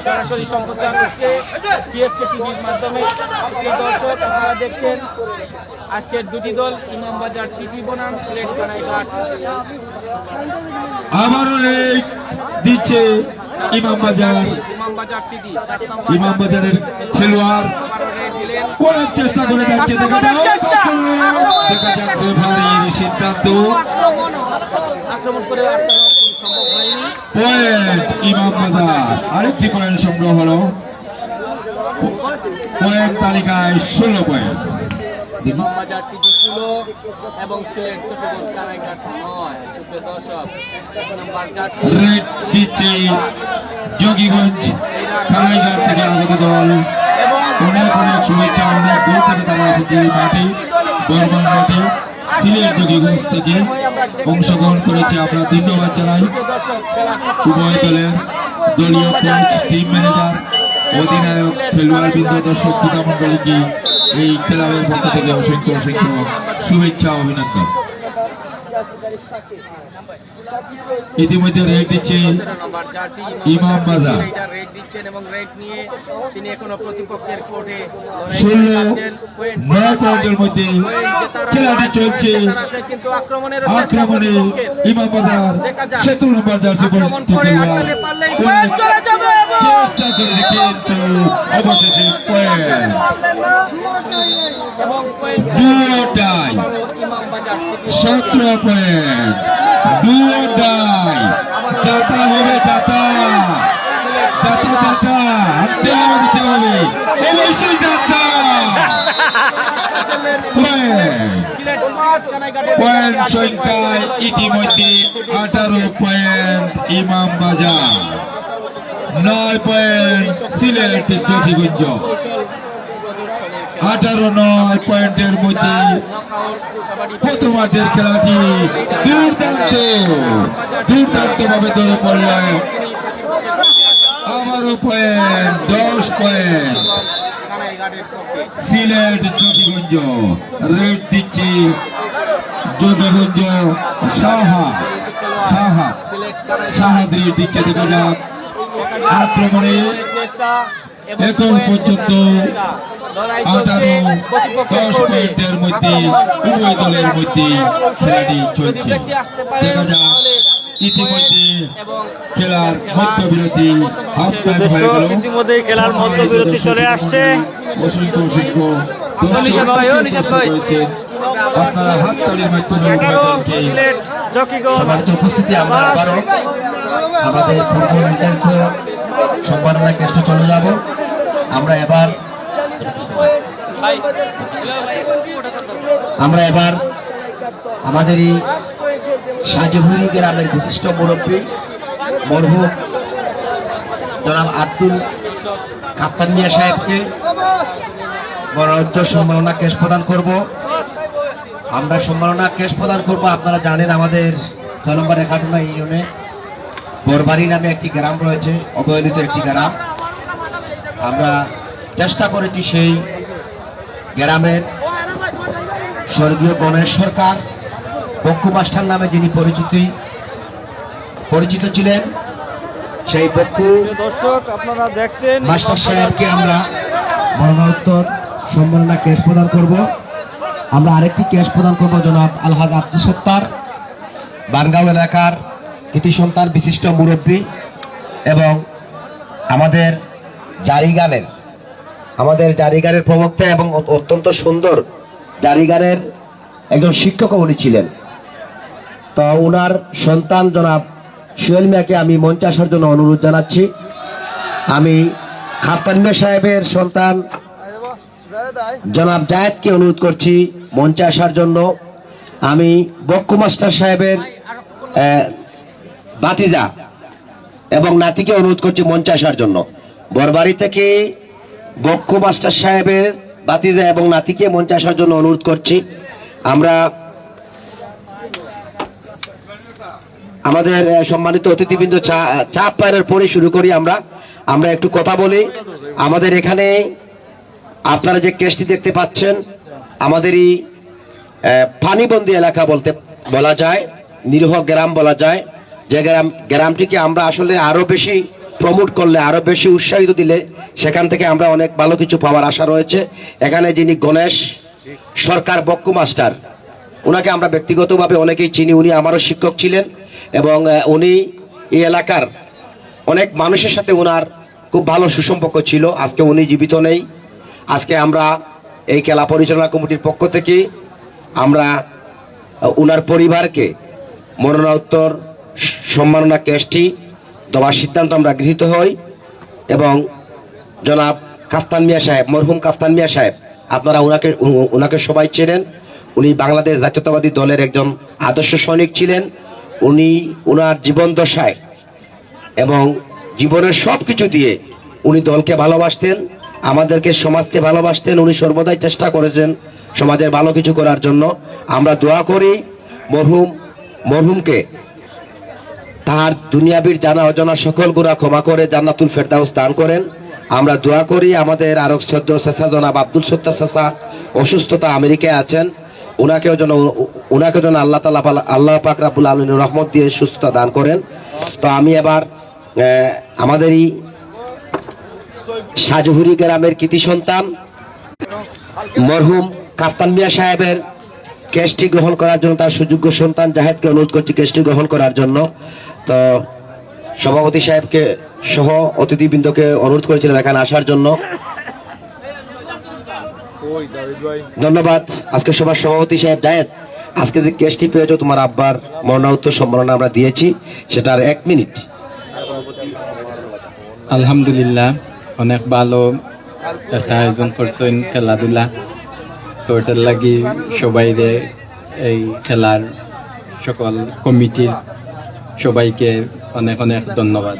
সরাসরি সম্প্রচার হচ্ছে টিএসকে টিভির মাধ্যমে। প্রিয় দর্শক, আপনারা দেখছেন আজকের দুটি দল ইমামবাজার সিটি বনাম সিলেট কানাইঘাট। আবারও রেড দিচ্ছে ইমামবাজার সিটি ইমামবাজারের খেলোয়াড় অনেক চেষ্টা করে যাচ্ছে। দেখা যাক রেফারির সিদ্ধান্ত। আক্রমণ করে আটকানো সম্ভব হয়নি। পয়েন্ট ইমামবাজার, আরেকটি পয়েন্ট সংগ্রহ হলো। পয়েন্ট তালিকায় 16 পয়েন্ট। ইমামবাজার সিটি 16 এবং সিলেট চট্টগ্রাম কানাইঘাট 9। সুপ্রিয় দর্শক, 1 নম্বর জার্সি রেড দিচ্ছে জকিগঞ্জ খানাইঘাট থেকে আগত দল। অনেক অনেক শুভেচ্ছা। অনেক দূর থেকে তারা এসেছে এই মাঠে, বর্মান মাঠে সিলেট জকিগঞ্জ থেকে অংশগ্রহণ করেছে। আমরা ধন্যবাদ জানাই উভয় দলের দলীয় কোচ, টিম ম্যানেজার, অধিনায়ক, খেলোয়াড় বৃন্দ, দর্শক শ্রোতা মন্ডলীকে এই ক্লাবের পক্ষ থেকে অসংখ্য অসংখ্য শুভেচ্ছা অভিনন্দন। ইতিমধ্যে রেড দিচ্ছে ইমামবাজার। রেড দিচ্ছেন এবং রেড নিয়ে তিনি এখনো প্রতিপক্ষের কোর্টে 16, 9 পয়েন্টের মধ্যে খেলাটি চলছে। কিন্তু আক্রমণের ইমামবাজার 17 নম্বর জার্সি চেষ্টা করেছে কিন্তু অবশেষে পয়েন্ট। দুটাই 17 পয়েন্ট, দুটাই যাতা হবে, যাতা যাতা যাতা হাতে দিতে হবে, অবশ্যই যাতা। পয়েন্ট সংখ্যায় ইতিমধ্যে 18 পয়েন্ট ইমামবাজার, 9 পয়েন্ট সিলেট জকিগঞ্জ। 18-9 পয়েন্টের মধ্যে প্রথমার্ধের খেলাটি দুর্দান্ত ভাবে ধরে পড়ল। আবারও point, 10 point Sylhet Zakiganj. Red দিচ্ছে জকিগঞ্জ সাহাদ রেড দিচ্ছে। দেখা যাক আক্রমণে এখন পর্যন্ত 18-10 পয়েন্টের মধ্যে উভয় দলের মধ্যে খেলাটি চলছে। দেখা যাক ইতিমধ্যে খেলার মধ্যবিরতি হাফ টাইম হয়ে গেল। ইতিমধ্যেই খেলার মধ্যবিরতি চলে আসছে। অসংখ্য অসংখ্য দর্শক রয়েছেন। আপনারা হাততালির মাধ্যমে সম্মানিত উপস্থিতি, আমরা আবারও আমাদের পূর্ব নির্ধারিত সম্মাননা কেষ্টে চলে যাব। আমরা এবার আমাদের এই সাজেহুরি গ্রামের বিশিষ্ট মুরব্বী মরহুম জনাব আব্দুল কাপ্তান মিয়া সাহেবকে বড় সম্মাননা কেশ প্রদান করব। আমরা সম্মাননা ক্যাশ প্রদান করব। আপনারা জানেন আমাদের 6 নম্বর রেখাটুনা ইউনিয়নে বরবাড়ি নামে একটি গ্রাম রয়েছে, অবহেলিত একটি গ্রাম। আমরা চেষ্টা করেছি সেই গ্রামের স্বর্গীয় গণেশ সরকার বক্কু মাস্টার নামে যিনি পরিচিত ছিলেন, সেই বক্কু দর্শক আপনারা দেখছেন মাস্টার সাহেবকে আমরা মরণোত্তর সম্মাননা ক্যাশ প্রদান করব। আমরা আরেকটি ক্যাশ প্রদান করব জনাব আলহাজ আব্দুল সত্তার, বানগাঁও এলাকার কৃতি সন্তান, বিশিষ্ট মুরব্বী এবং আমাদের জারিগানের প্রবক্তা এবং অত্যন্ত সুন্দর জারিগানের একজন শিক্ষক উনি ছিলেন। তো ওনার সন্তান জনাব সোহেল মিয়াকে আমি মঞ্চে আসার জন্য অনুরোধ জানাচ্ছি। আমি খাফতান মিয়া সাহেবের সন্তান জনাব জায়েদকে অনুরোধ করছি মঞ্চে আসার জন্য। আমি বক্কু মাস্টার সাহেবের বাতিজা এবং নাতিকে অনুরোধ করছি মঞ্চে আসার জন্য। বরবাড়ি থেকে বক্কু মাস্টার সাহেবের বাতিজা এবং নাতিকে মঞ্চে আসার জন্য অনুরোধ করছি। আমরা আমাদের সম্মানিত অতিথিবৃন্দ চা পানের পরে শুরু করি। আমরা একটু কথা বলি। আমাদের এখানে আপনারা যে কেসটি দেখতে পাচ্ছেন, আমাদেরই পানিবন্দী এলাকা বলা যায়, নিরীহ গ্রাম বলা যায়। যে গ্রামটিকে আমরা আসলে আরো বেশি প্রমোট করলে, আরো বেশি উৎসাহিত দিলে সেখান থেকে আমরা অনেক ভালো কিছু পাওয়ার আশা রয়েছে। এখানে যিনি গণেশ সরকার বক্কু মাস্টার, ওনাকে আমরা ব্যক্তিগতভাবে অনেকেই চিনি। উনি আমারও শিক্ষক ছিলেন এবং উনি এই এলাকার অনেক মানুষের সাথে ওনার খুব ভালো সুসম্পর্ক ছিল। আজকে উনি জীবিত নেই। আজকে আমরা এই খেলা পরিচালনা কমিটির পক্ষ থেকে আমরা ওনার পরিবারকে মরণোত্তর সম্মাননা ক্যাশটি দেওয়ার সিদ্ধান্ত আমরা গৃহীত হই এবং জনাব কাফতান মিয়া সাহেব, মরহুম কাফতান মিয়া সাহেব, আপনারা ওনাকে সবাই চেনেন। উনি বাংলাদেশ জাতীয়তাবাদী দলের একজন আদর্শ সৈনিক ছিলেন। উনি ওনার জীবন দশায় এবং জীবনের সব কিছু দিয়ে উনি দলকে ভালোবাসতেন, আমাদেরকে সমাজকে ভালোবাসতেন। উনি সর্বদাই চেষ্টা করেছেন সমাজের ভালো কিছু করার জন্য। আমরা দোয়া করি মরহুমকে তার দুনিয়াবির জানা অজানা সকল গুনাহ ক্ষমা করে জান্নাতুল ফেরদাউস দান করেন। আমরা দোয়া করি আমাদের আরো শ্রদ্ধেয় চাচা জনাব আব্দুল সত্তার চাচা অসুস্থতা আমেরিকায় আছেন, ওনাকেও যেন আল্লাহ পাক রাব্বুল আলামিন রহমত দিয়ে সুস্থতা দান করেন। তো আমি এবার আমাদেরই সাজহুরি গ্রামের কৃতি সন্তান মরহুম কাফতান মিয়া সাহেবের কেসটি গ্রহণ করার জন্য তার সুযোগ্য সন্তান জাহেদকে অনুরোধ করছি কেসটি গ্রহণ করার জন্য। তো সভাপতি সাহেবকে সহ অতিথিবৃন্দকে অনুরোধ করেছিলাম এখানে আসার জন্য। ধন্যবাদ। আজকে সভার সভাপতি সাহেব জায়েদ, আজকে যে কেসটি পেয়েছো তোমার আব্বার মরণোত্তর সম্মাননা আমরা দিয়েছি, সেটার 1 মিনিট। আলহামদুলিল্লাহ, অনেক ভালো একটা আয়োজন করছেন খেলাধুলা। তো এটার লাগি সবাইরে এই খেলার সকল কমিটির সবাইকে অনেক অনেক ধন্যবাদ।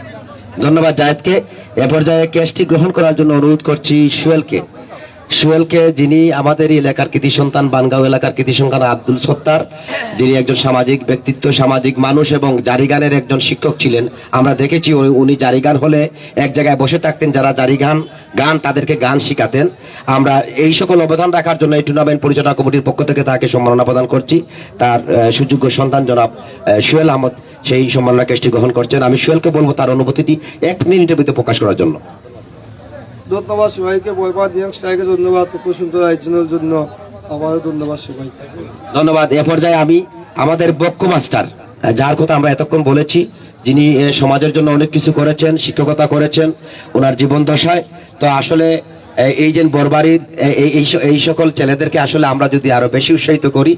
ধন্যবাদ জায়েদকে। এ পর্যায়ে কেসটি গ্রহণ করার জন্য অনুরোধ করছি সোহেলকে, যিনি আমাদের এলাকার কৃতি সন্তান, বানগাঁও এলাকার কৃতি সন্তান আব্দুল সত্তার, যিনি একজন সামাজিক ব্যক্তিত্ব, সামাজিক মানুষ এবং জারিগানের একজন শিক্ষক ছিলেন। আমরা দেখেছি উনি জারিগান হলে এক জায়গায় বসে থাকতেন, যারা জারিগান তাদেরকে গান শিখাতেন। আমরা এই সকল অবদান রাখার জন্য এই টুর্নামেন্ট পরিচালনা কমিটির পক্ষ থেকে তাকে সম্মাননা প্রদান করছি। তার সুযোগ্য সন্তান জনাব সোহেল আহমদ সেই সম্মাননা কেসটি গ্রহণ করছেন। আমি সোহেলকে বলবো তার অনুভূতিটি 1 মিনিটের ভিতরে প্রকাশ করার জন্য। ধন্যবাদ সবাইকে, বরবাদ ইয়াংস্টারকে ধন্যবাদ, সুন্দর আয়োজনের জন্য আবারও ধন্যবাদ সবাইকে। ধন্যবাদ। এ পর্যায়ে আমি আমাদের বক্কু মাস্টার, যার কথা আমরা এতক্ষণ বলেছি, যিনি সমাজের জন্য অনেক কিছু করেছেন, শিক্ষকতা করেছেন ওনার জীবন দশায়। তো আসলে এই যে বরবাড়ির এই সকল ছেলেদেরকে আসলে আমরা যদি আরো বেশি উৎসাহিত করি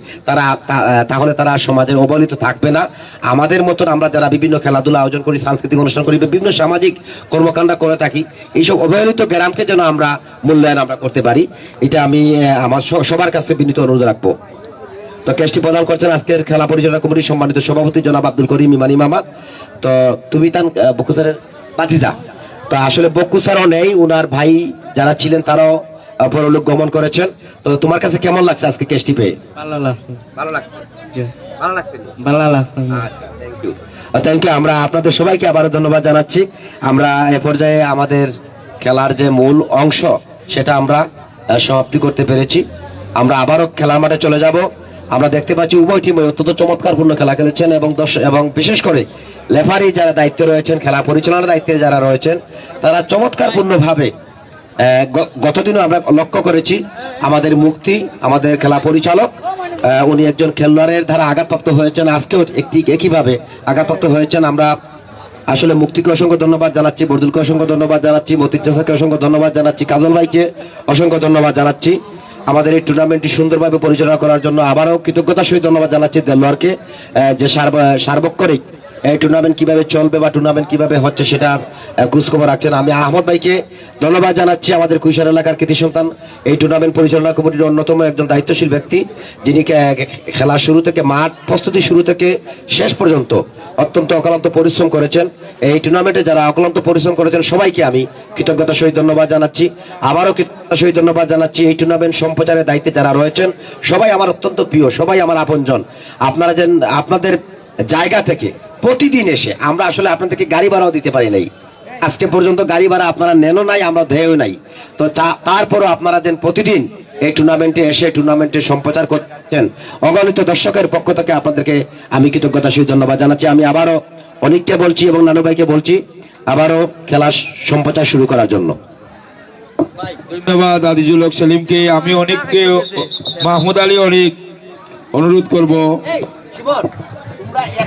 তাহলে তারা সমাজের অবহেলিত থাকবে না। আমাদের মতন আমরা যারা বিভিন্ন খেলাধুলা আয়োজন করি, সাংস্কৃতিক অনুষ্ঠান করি, বিভিন্ন সামাজিক কর্মকাণ্ড করে থাকি, এইসব অবহেলিত গ্রামকে যেন আমরা মূল্যায়ন আমরা করতে পারি, এটা আমি আমার সবার কাছে বিনীত অনুরোধ রাখবো। তো কেসটি প্রদান করছেন আজকের খেলা পরিচালনা কমিটির সম্মানিত সভাপতি জনাব আব্দুল করিম ইমানি মামা। তো তুমি তান বক্কু স্যারের বাতিজা। তো আসলে বক্কু স্যারও নেই, উনার ভাই যারা ছিলেন তারাও পরলোক গমন করেছেন। তো তোমার কাছে কেমন লাগছে আজকে কেসটি পেয়ে? ভালো লাগছে। ভালো লাগছে, Yes. ভালো লাগছে। ভালো লাগছে। আচ্ছা, থ্যাংক ইউ। আমরা আপনাদের সবাইকে আবারও ধন্যবাদ জানাচ্ছি। আমরা এ পর্যায়ে আমাদের খেলার যে মূল অংশ সেটা আমরা সমাপ্তি করতে পেরেছি। আমরা আবারও খেলার মাঠে চলে যাব। আমরা দেখতে পাচ্ছি উভয় টিমই অত্যন্ত চমৎকারপূর্ণ খেলা খেলেছেন এবং বিশেষ করে রেফারি যারা দায়িত্বে রয়েছেন, খেলা পরিচালনার দায়িত্বে যারা রয়েছেন, তারা চমৎকারপূর্ণভাবে গতদিনও আমরা লক্ষ্য করেছি আমাদের মুক্তি, আমাদের খেলা পরিচালক, উনি একজন খেলোয়াড়ের দ্বারা আঘাতপ্রাপ্ত হয়েছেন, আজকেও একইভাবে আঘাতপ্রাপ্ত হয়েছেন। আমরা আসলে মুক্তিকে অসংখ্য ধন্যবাদ জানাচ্ছি, বরদুলকে অসংখ্য ধন্যবাদ জানাচ্ছি, মতিজাকে অসংখ্য ধন্যবাদ জানাচ্ছি, কাজল ভাইকে অসংখ্য ধন্যবাদ জানাচ্ছি। আমাদের এই টুর্নামেন্টটি সুন্দরভাবে পরিচালনা করার জন্য আবারও কৃতজ্ঞতার সহিত ধন্যবাদ জানাচ্ছি দেলোয়ারকে, যে সার্বক্ষণিক এই টুর্নামেন্ট কিভাবে চলবে বা টুর্নামেন্ট কিভাবে হচ্ছে সেটা খোঁজখবর রাখছেন। আমি আহমদ ভাইকে ধন্যবাদ জানাচ্ছি, আমাদের কুইশার এলাকার কৃতি সন্তান, এই টুর্নামেন্ট পরিচালনা কমিটির অন্যতম একজন দায়িত্বশীল ব্যক্তি, যিনি খেলা শুরু থেকে মাঠ প্রস্তুতি শুরু থেকে শেষ পর্যন্ত অত্যন্ত অক্লান্ত পরিশ্রম করেছেন। এই টুর্নামেন্টে যারা অক্লান্ত পরিশ্রম করেছেন সবাইকে আমি কৃতজ্ঞতার সহিত ধন্যবাদ জানাচ্ছি। আবারও কৃতজ্ঞতার সহিত ধন্যবাদ জানাচ্ছি এই টুর্নামেন্ট সম্প্রচারের দায়িত্বে যারা রয়েছেন, সবাই আমার অত্যন্ত প্রিয়, সবাই আমার আপনজন। আপনারা যেন আপনাদের জায়গা থেকে প্রতিদিন এসে, আমরা আসলে আপনাদেরকে গাড়ি ভাড়াও দিতে পারি নাই, আজকে পর্যন্ত গাড়ি ভাড়া আপনারা নেনও নাই, আমরা দেয়ও নাই, তো তারপরও আপনারা যেন প্রতিদিন এই টুর্নামেন্টে এসে টুর্নামেন্টে সম্প্রচার করছেন, অগণিত দর্শকের পক্ষ থেকে আপনাদেরকে আমি কৃতজ্ঞতার সহিত ধন্যবাদ জানাচ্ছি। আমি আবারও অনিককে বলছি এবং নানু ভাইকে বলছি আবারও খেলা সম্প্রচার শুরু করার জন্য। ধন্যবাদ আজিজুল হক সেলিমকে। আমি অনেককে মাহমুদ আলী অনেক অনুরোধ করব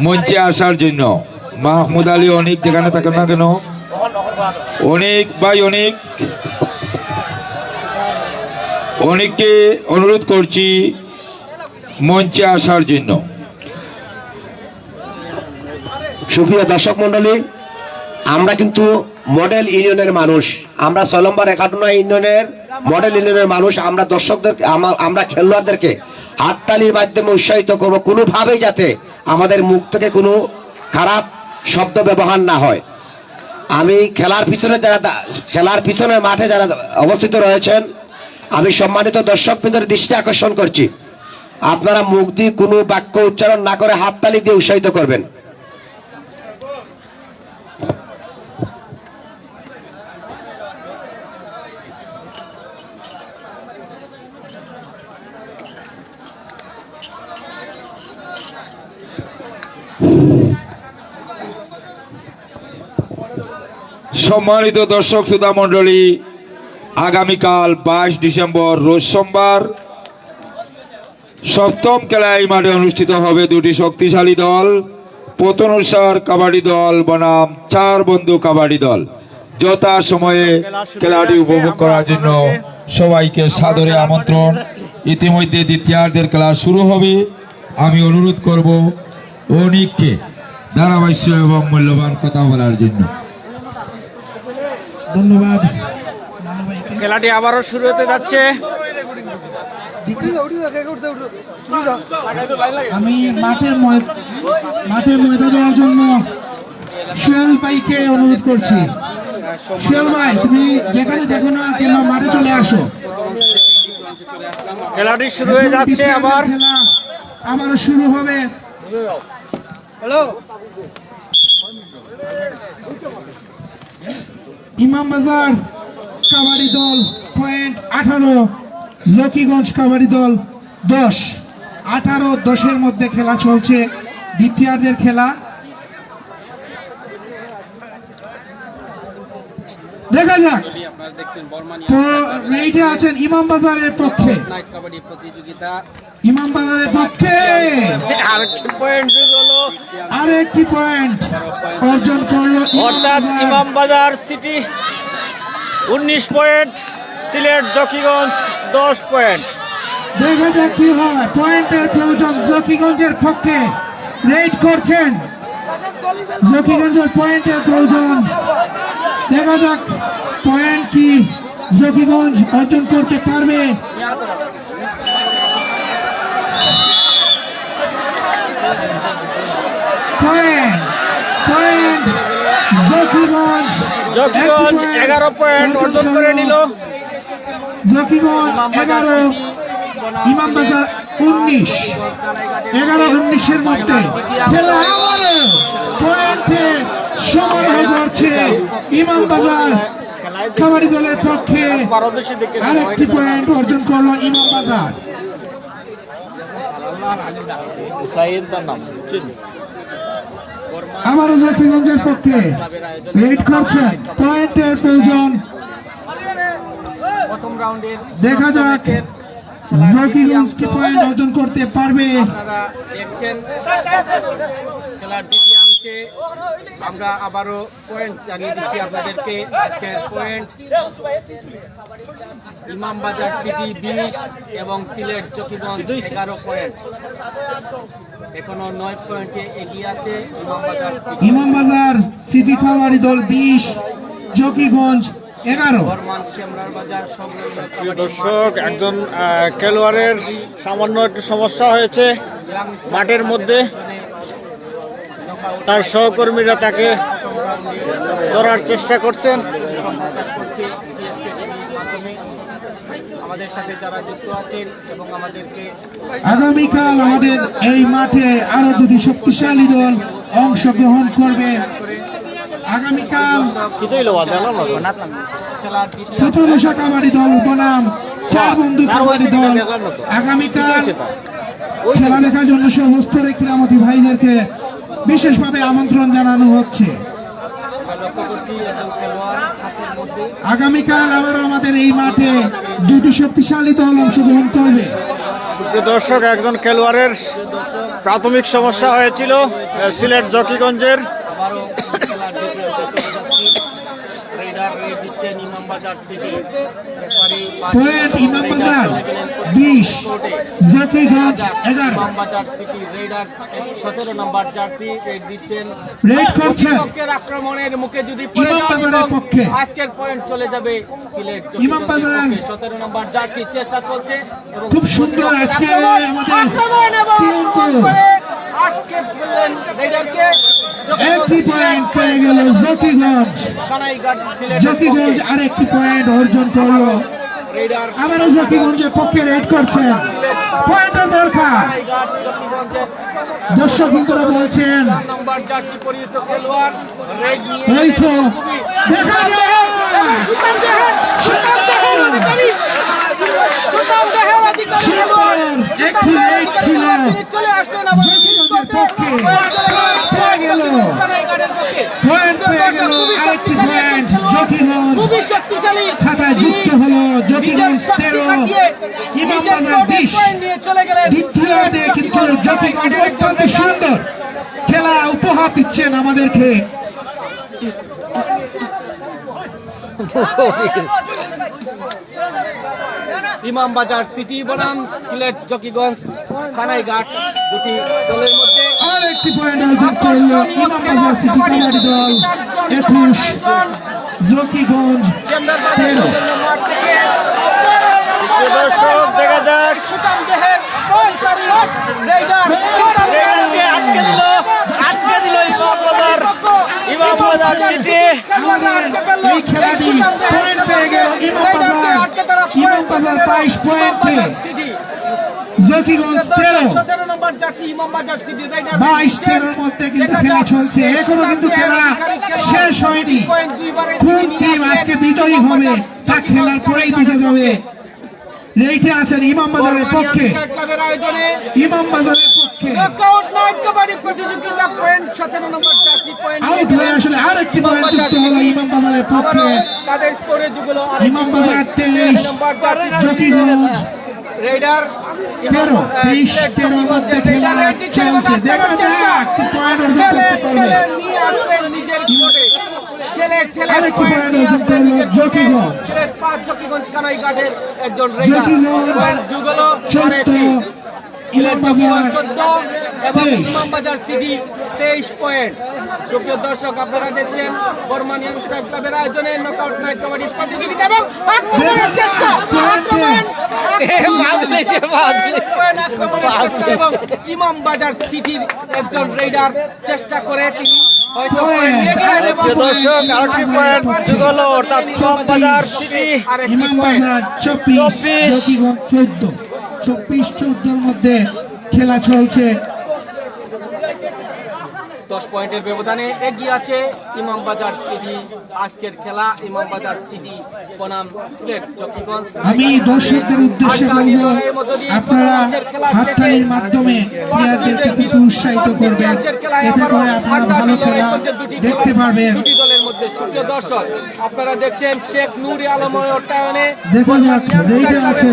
মঞ্চে আসার জন্য। মাহমুদ আলী অনেক যেখানে থাকেন না কেন, অনেক ভাই অনেককে অনুরোধ করছি মঞ্চে আসার জন্য। সুপ্রিয় দর্শক মন্ডলী, আমরা কিন্তু মডেল ইউনিয়নের মানুষ, আমরা 6 নম্বর 51 ইউনিয়নের মডেল ইউনিয়নের মানুষ। আমরা দর্শকদের, আমরা খেলোয়াড়দেরকে হাততালির মাধ্যমে উৎসাহিত করবো, কোনোভাবেই যাতে আমাদের মুখ থেকে কোনো খারাপ শব্দ ব্যবহার না হয়। আমি খেলার পিছনে মাঠে যারা অবস্থিত রয়েছেন, আমি সম্মানিত দর্শকবৃন্দের দৃষ্টি আকর্ষণ করছি, আপনারা মুখ দিয়ে কোনো বাক্য উচ্চারণ না করে হাততালি দিয়ে উৎসাহিত করবেন। সম্মানিত দর্শক শ্রোতা মন্ডলী, আগামীকাল 22 ডিসেম্বর রোজ সোমবার সপ্তম খেলা এই মাঠে অনুষ্ঠিত হবে। দুটি শক্তিশালী দল, পতনুসার কাবাডি দল বনাম 4 বন্ধু কাবাডি দল। যথা সময়ে খেলাটি উপভোগ করার জন্য সবাইকে সাদরে আমন্ত্রণ। ইতিমধ্যে দ্বিতীয়ার্ধের খেলা শুরু হবে। আমি অনুরোধ করব অনিককে ধারাভাষ্য এবং মূল্যবান কথা বলার জন্য। ধন্যবাদ। খেলাটি আবারও শুরু হতে যাচ্ছে। আমি মাঠের ময়দা দেওয়ার জন্য সোহেল ভাইকে অনুরোধ করছি। সোহেল ভাই, তুমি যেখানে থাকো না কেন মাঠে চলে আসো। খেলাটি শুরু হয়ে যাচ্ছে, আবার খেলা আবারও শুরু হবে। ইমামবাজার কাবাডি দল পয়েন্ট 18, জকিগঞ্জ কাবাডি দল 10। 18-10 মধ্যে খেলা চলছে, দ্বিতীয়ার্ধের খেলা। দেখা যাক, রেডি আছেন ইমামবাজারের পক্ষে, ইমামবাজারের পক্ষে আরেকটি পয়েন্ট অর্জন করলো অর্থাৎ Imambazar city 19 point, Sylhet Jakiganj 10 point. দেখা যাক কি হয়। পয়েন্টের প্রয়োজন জকিগঞ্জের পক্ষে, রেড করছেন জকিগঞ্জের পয়েন্টের প্রয়োজন। দেখা যাক পয়েন্ট কি জকিগঞ্জ অর্জন করতে পারবে। পয়েন্ট জকিগঞ্জ 11 পয়েন্ট অর্জন করে নিল। জকিগঞ্জ 11, ইমামবাজার 19। 11-19-এর মধ্যে খেলা আবারও পয়েন্টে সমারোহ করছে ইমামবাজার কাবাডি দলের পক্ষে। আরেকটি পয়েন্ট অর্জন করলো ইমামবাজার। আবারও জকিগঞ্জের পক্ষে রেড করছেন, পয়েন্টের প্রয়োজন। প্রথম রাউন্ডের দেখা যাক জকিগঞ্জ কি পয়েন্ট অর্জন করতে পারবে। আপনারা দেখছেন খেলার দ্বিতীয়াংশে আমরা আবারও পয়েন্ট জানিয়ে দিচ্ছি আপনাদেরকে। আজকের পয়েন্ট ইমামবাজার সিটি 20 এবং সিলেট জকিগঞ্জ 11 পয়েন্ট। এখনো 9 পয়েন্টে এগিয়ে আছে ইমামবাজার সিটি। ইমামবাজার সিটি কাবাডি দল 20, জকিগঞ্জ 11। বর্মান শ্যামলার বাজার সংলগ্ন প্রিয় দর্শক, একজন খেলোয়াড়ের সামান্য একটু সমস্যা হয়েছে মাঠের মধ্যে। তার সহকর্মীরা তাকে ধরার চেষ্টা করছেন। আমাদের সাথে যারা যুক্ত আছেন এবং আমাদেরকে আগামীকাল আমাদের এই মাঠে আরো দুটি শক্তিশালী দল অংশগ্রহণ করবে। আগামীকাল প্রথমশা কাবাডি দল বনাম চার বন্ধু কাবাডি দল। আগামীকাল খেলা দেখার জন্য সমস্ত ক্রীড়ামতী ভাইদেরকে বিশেষভাবে আমন্ত্রণ জানানো হচ্ছে। আগামীকাল আবার আমাদের এই মাঠে দুটি শক্তিশালী দল অংশগ্রহণ করবে। সুপ্রিয় দর্শক, একজন খেলোয়াড়ের প্রাথমিক সমস্যা হয়েছিল সিলেট জকিগঞ্জের। আবারও খেলার দ্বিতীয়াংশে চলে যাচ্ছি। রেডার রেড দিচ্ছেন Imambazar city. Point Imambazar 20, Jakiganj 11। Imambazar city raider 17 number jersey raid দিচ্ছেন। রেড করছেন প্রতিপক্ষের আক্রমণের মুখে যদি পড়ে যান ইমামবাজারের এবং পক্ষে আজকের পয়েন্ট চলে যাবে সিলেট ইমামবাজার। 17 নম্বর জার্সি চেষ্টা চলছে এবং খুব সুন্দর আজকে আমাদের আক্রমণ এবং টিম করে আটকে ফেললেন রেডারকে। একটি পয়েন্ট পেয়ে গেল জকিগঞ্জ। কানাইঘাট সিলেট জকিগঞ্জ আরেকটি পয়েন্ট অর্জন করলো। রেডার আবারও জকিগঞ্জের পক্ষে রেড করছেন, পয়েন্টের দরকার। কানাইঘাট জকিগঞ্জের দর্শক মিত্ররা বলছেন নম্বর জার্সি পরিহিত খেলোয়াড় রেড নিয়ে এই তো গেলেন। দেখা যায় সুতাম দেহের অধিকারী খেলোয়াড়। একটি রেড ছিল তিনি চলে আসলেন আবার জকিগঞ্জের পক্ষে। পেয়ে গেল কানাইঘাটের পক্ষে। পয়েন্ট, পেয়ে গেল আরেকটি পয়েন্ট। জকিগঞ্জ খুবই শক্তিশালী খাতায় যুক্ত হলো। জকিগঞ্জ 13, ইমামবাজার 20। দ্বিতীয়ার্ধে কিন্তু জকিগঞ্জ অত্যন্ত সুন্দর খেলা উপহার দিচ্ছেন আমাদেরকে। ইমামবাজার সিটি বনাম সিলেট জকিগঞ্জ কানাইঘাট দুটি দলের মধ্যে আরেকটি পয়েন্ট অর্জন করল ইমামবাজার সিটি কাবাডি দল 21, জকিগঞ্জ 13। মাঠ থেকে প্রিয় দর্শক, দেখা যাক সুতাম দেহের রেডার রেডারকে আটকে দিল ইমামবাজার সিটি। আমাদের এই খেলাটি পয়েন্ট পেয়ে গেল ইমামবাজার 22 পয়েন্টে, Zakiganj 13। 17 number jersey ইমামবাজার city radar 22-13 মধ্যে কিন্তু খেলা চলছে, এখনো কিন্তু খেলা শেষ হয়নি। কোন টিম আজকে বিজয়ী হবে তা খেলার পরেই বোঝা যাবে। রেটে আছেন ইমামবাজারের পক্ষে, ক্লাবের আয়োজনে ইমামবাজারের পক্ষে নকআউট নাইট কাবাডি প্রতিযোগিতা point 17 number jersey point out হয়ে আসলে আরেকটি পয়েন্ট যুক্ত হলো ইমামবাজারের পক্ষে। তাদের স্কোরে যুগল ইমামবাজার 23, জকিগঞ্জ রেডার 13 মধ্যে খেলা চলছে। দেখা যাক কি পয়েন্ট অর্জন করতে পারবে। নিয়ে আসলেন নিজের কোর্টে ছেলে আরেকটি পয়েন্ট অর্জন করলো জকিগঞ্জ। সিলেট 5 জকিগঞ্জ কানাইঘাটের একজন রেডার জকিগঞ্জ পয়েন্ট যুগল 14, ইমামবাজার 14 এবং 23। ইমামবাজার সিটি 23 পয়েন্ট। সুপ্রিয় দর্শক, আপনারা দেখছেন বর্মান ইয়াংস্টার ক্লাবের আয়োজনে নকআউট নাইট কাবাডি প্রতিযোগিতা এবং আক্রমণের চেষ্টা। এবং ইমাম বাজার সিটির একজন রেডার চেষ্টা করে তিনি হয়তো পয়েন্ট নিয়ে গেলেন এবং দর্শক আরেকটি পয়েন্ট যুগ হলো, অর্থাৎ ইমাম বাজার সিটি আরেকটি ইমাম পয়েন্ট। বাজার 24 জকিগঞ্জ 14 24-14 মধ্যে খেলা চলছে। 10 পয়েন্টের ব্যবধানে এগিয়ে আছে ইমাম বাজার সিটি। আজকের খেলা ইমাম বাজার সিটি বনাম সিলেট জকিগঞ্জ। আমি দর্শকদের উদ্দেশ্যে বলবো, আপনারা হাততালির মাধ্যমে প্লেয়ারদেরকে কিন্তু উৎসাহিত করবেন, এতে করে আপনারা ভালো খেলা দেখতে পারবেন। দুটি দলের মধ্যে সুপ্রিয় দর্শক, আপনারা দেখছেন শেখ নূরি আলমের অর্থায়নে দেখুন রেইডে আছে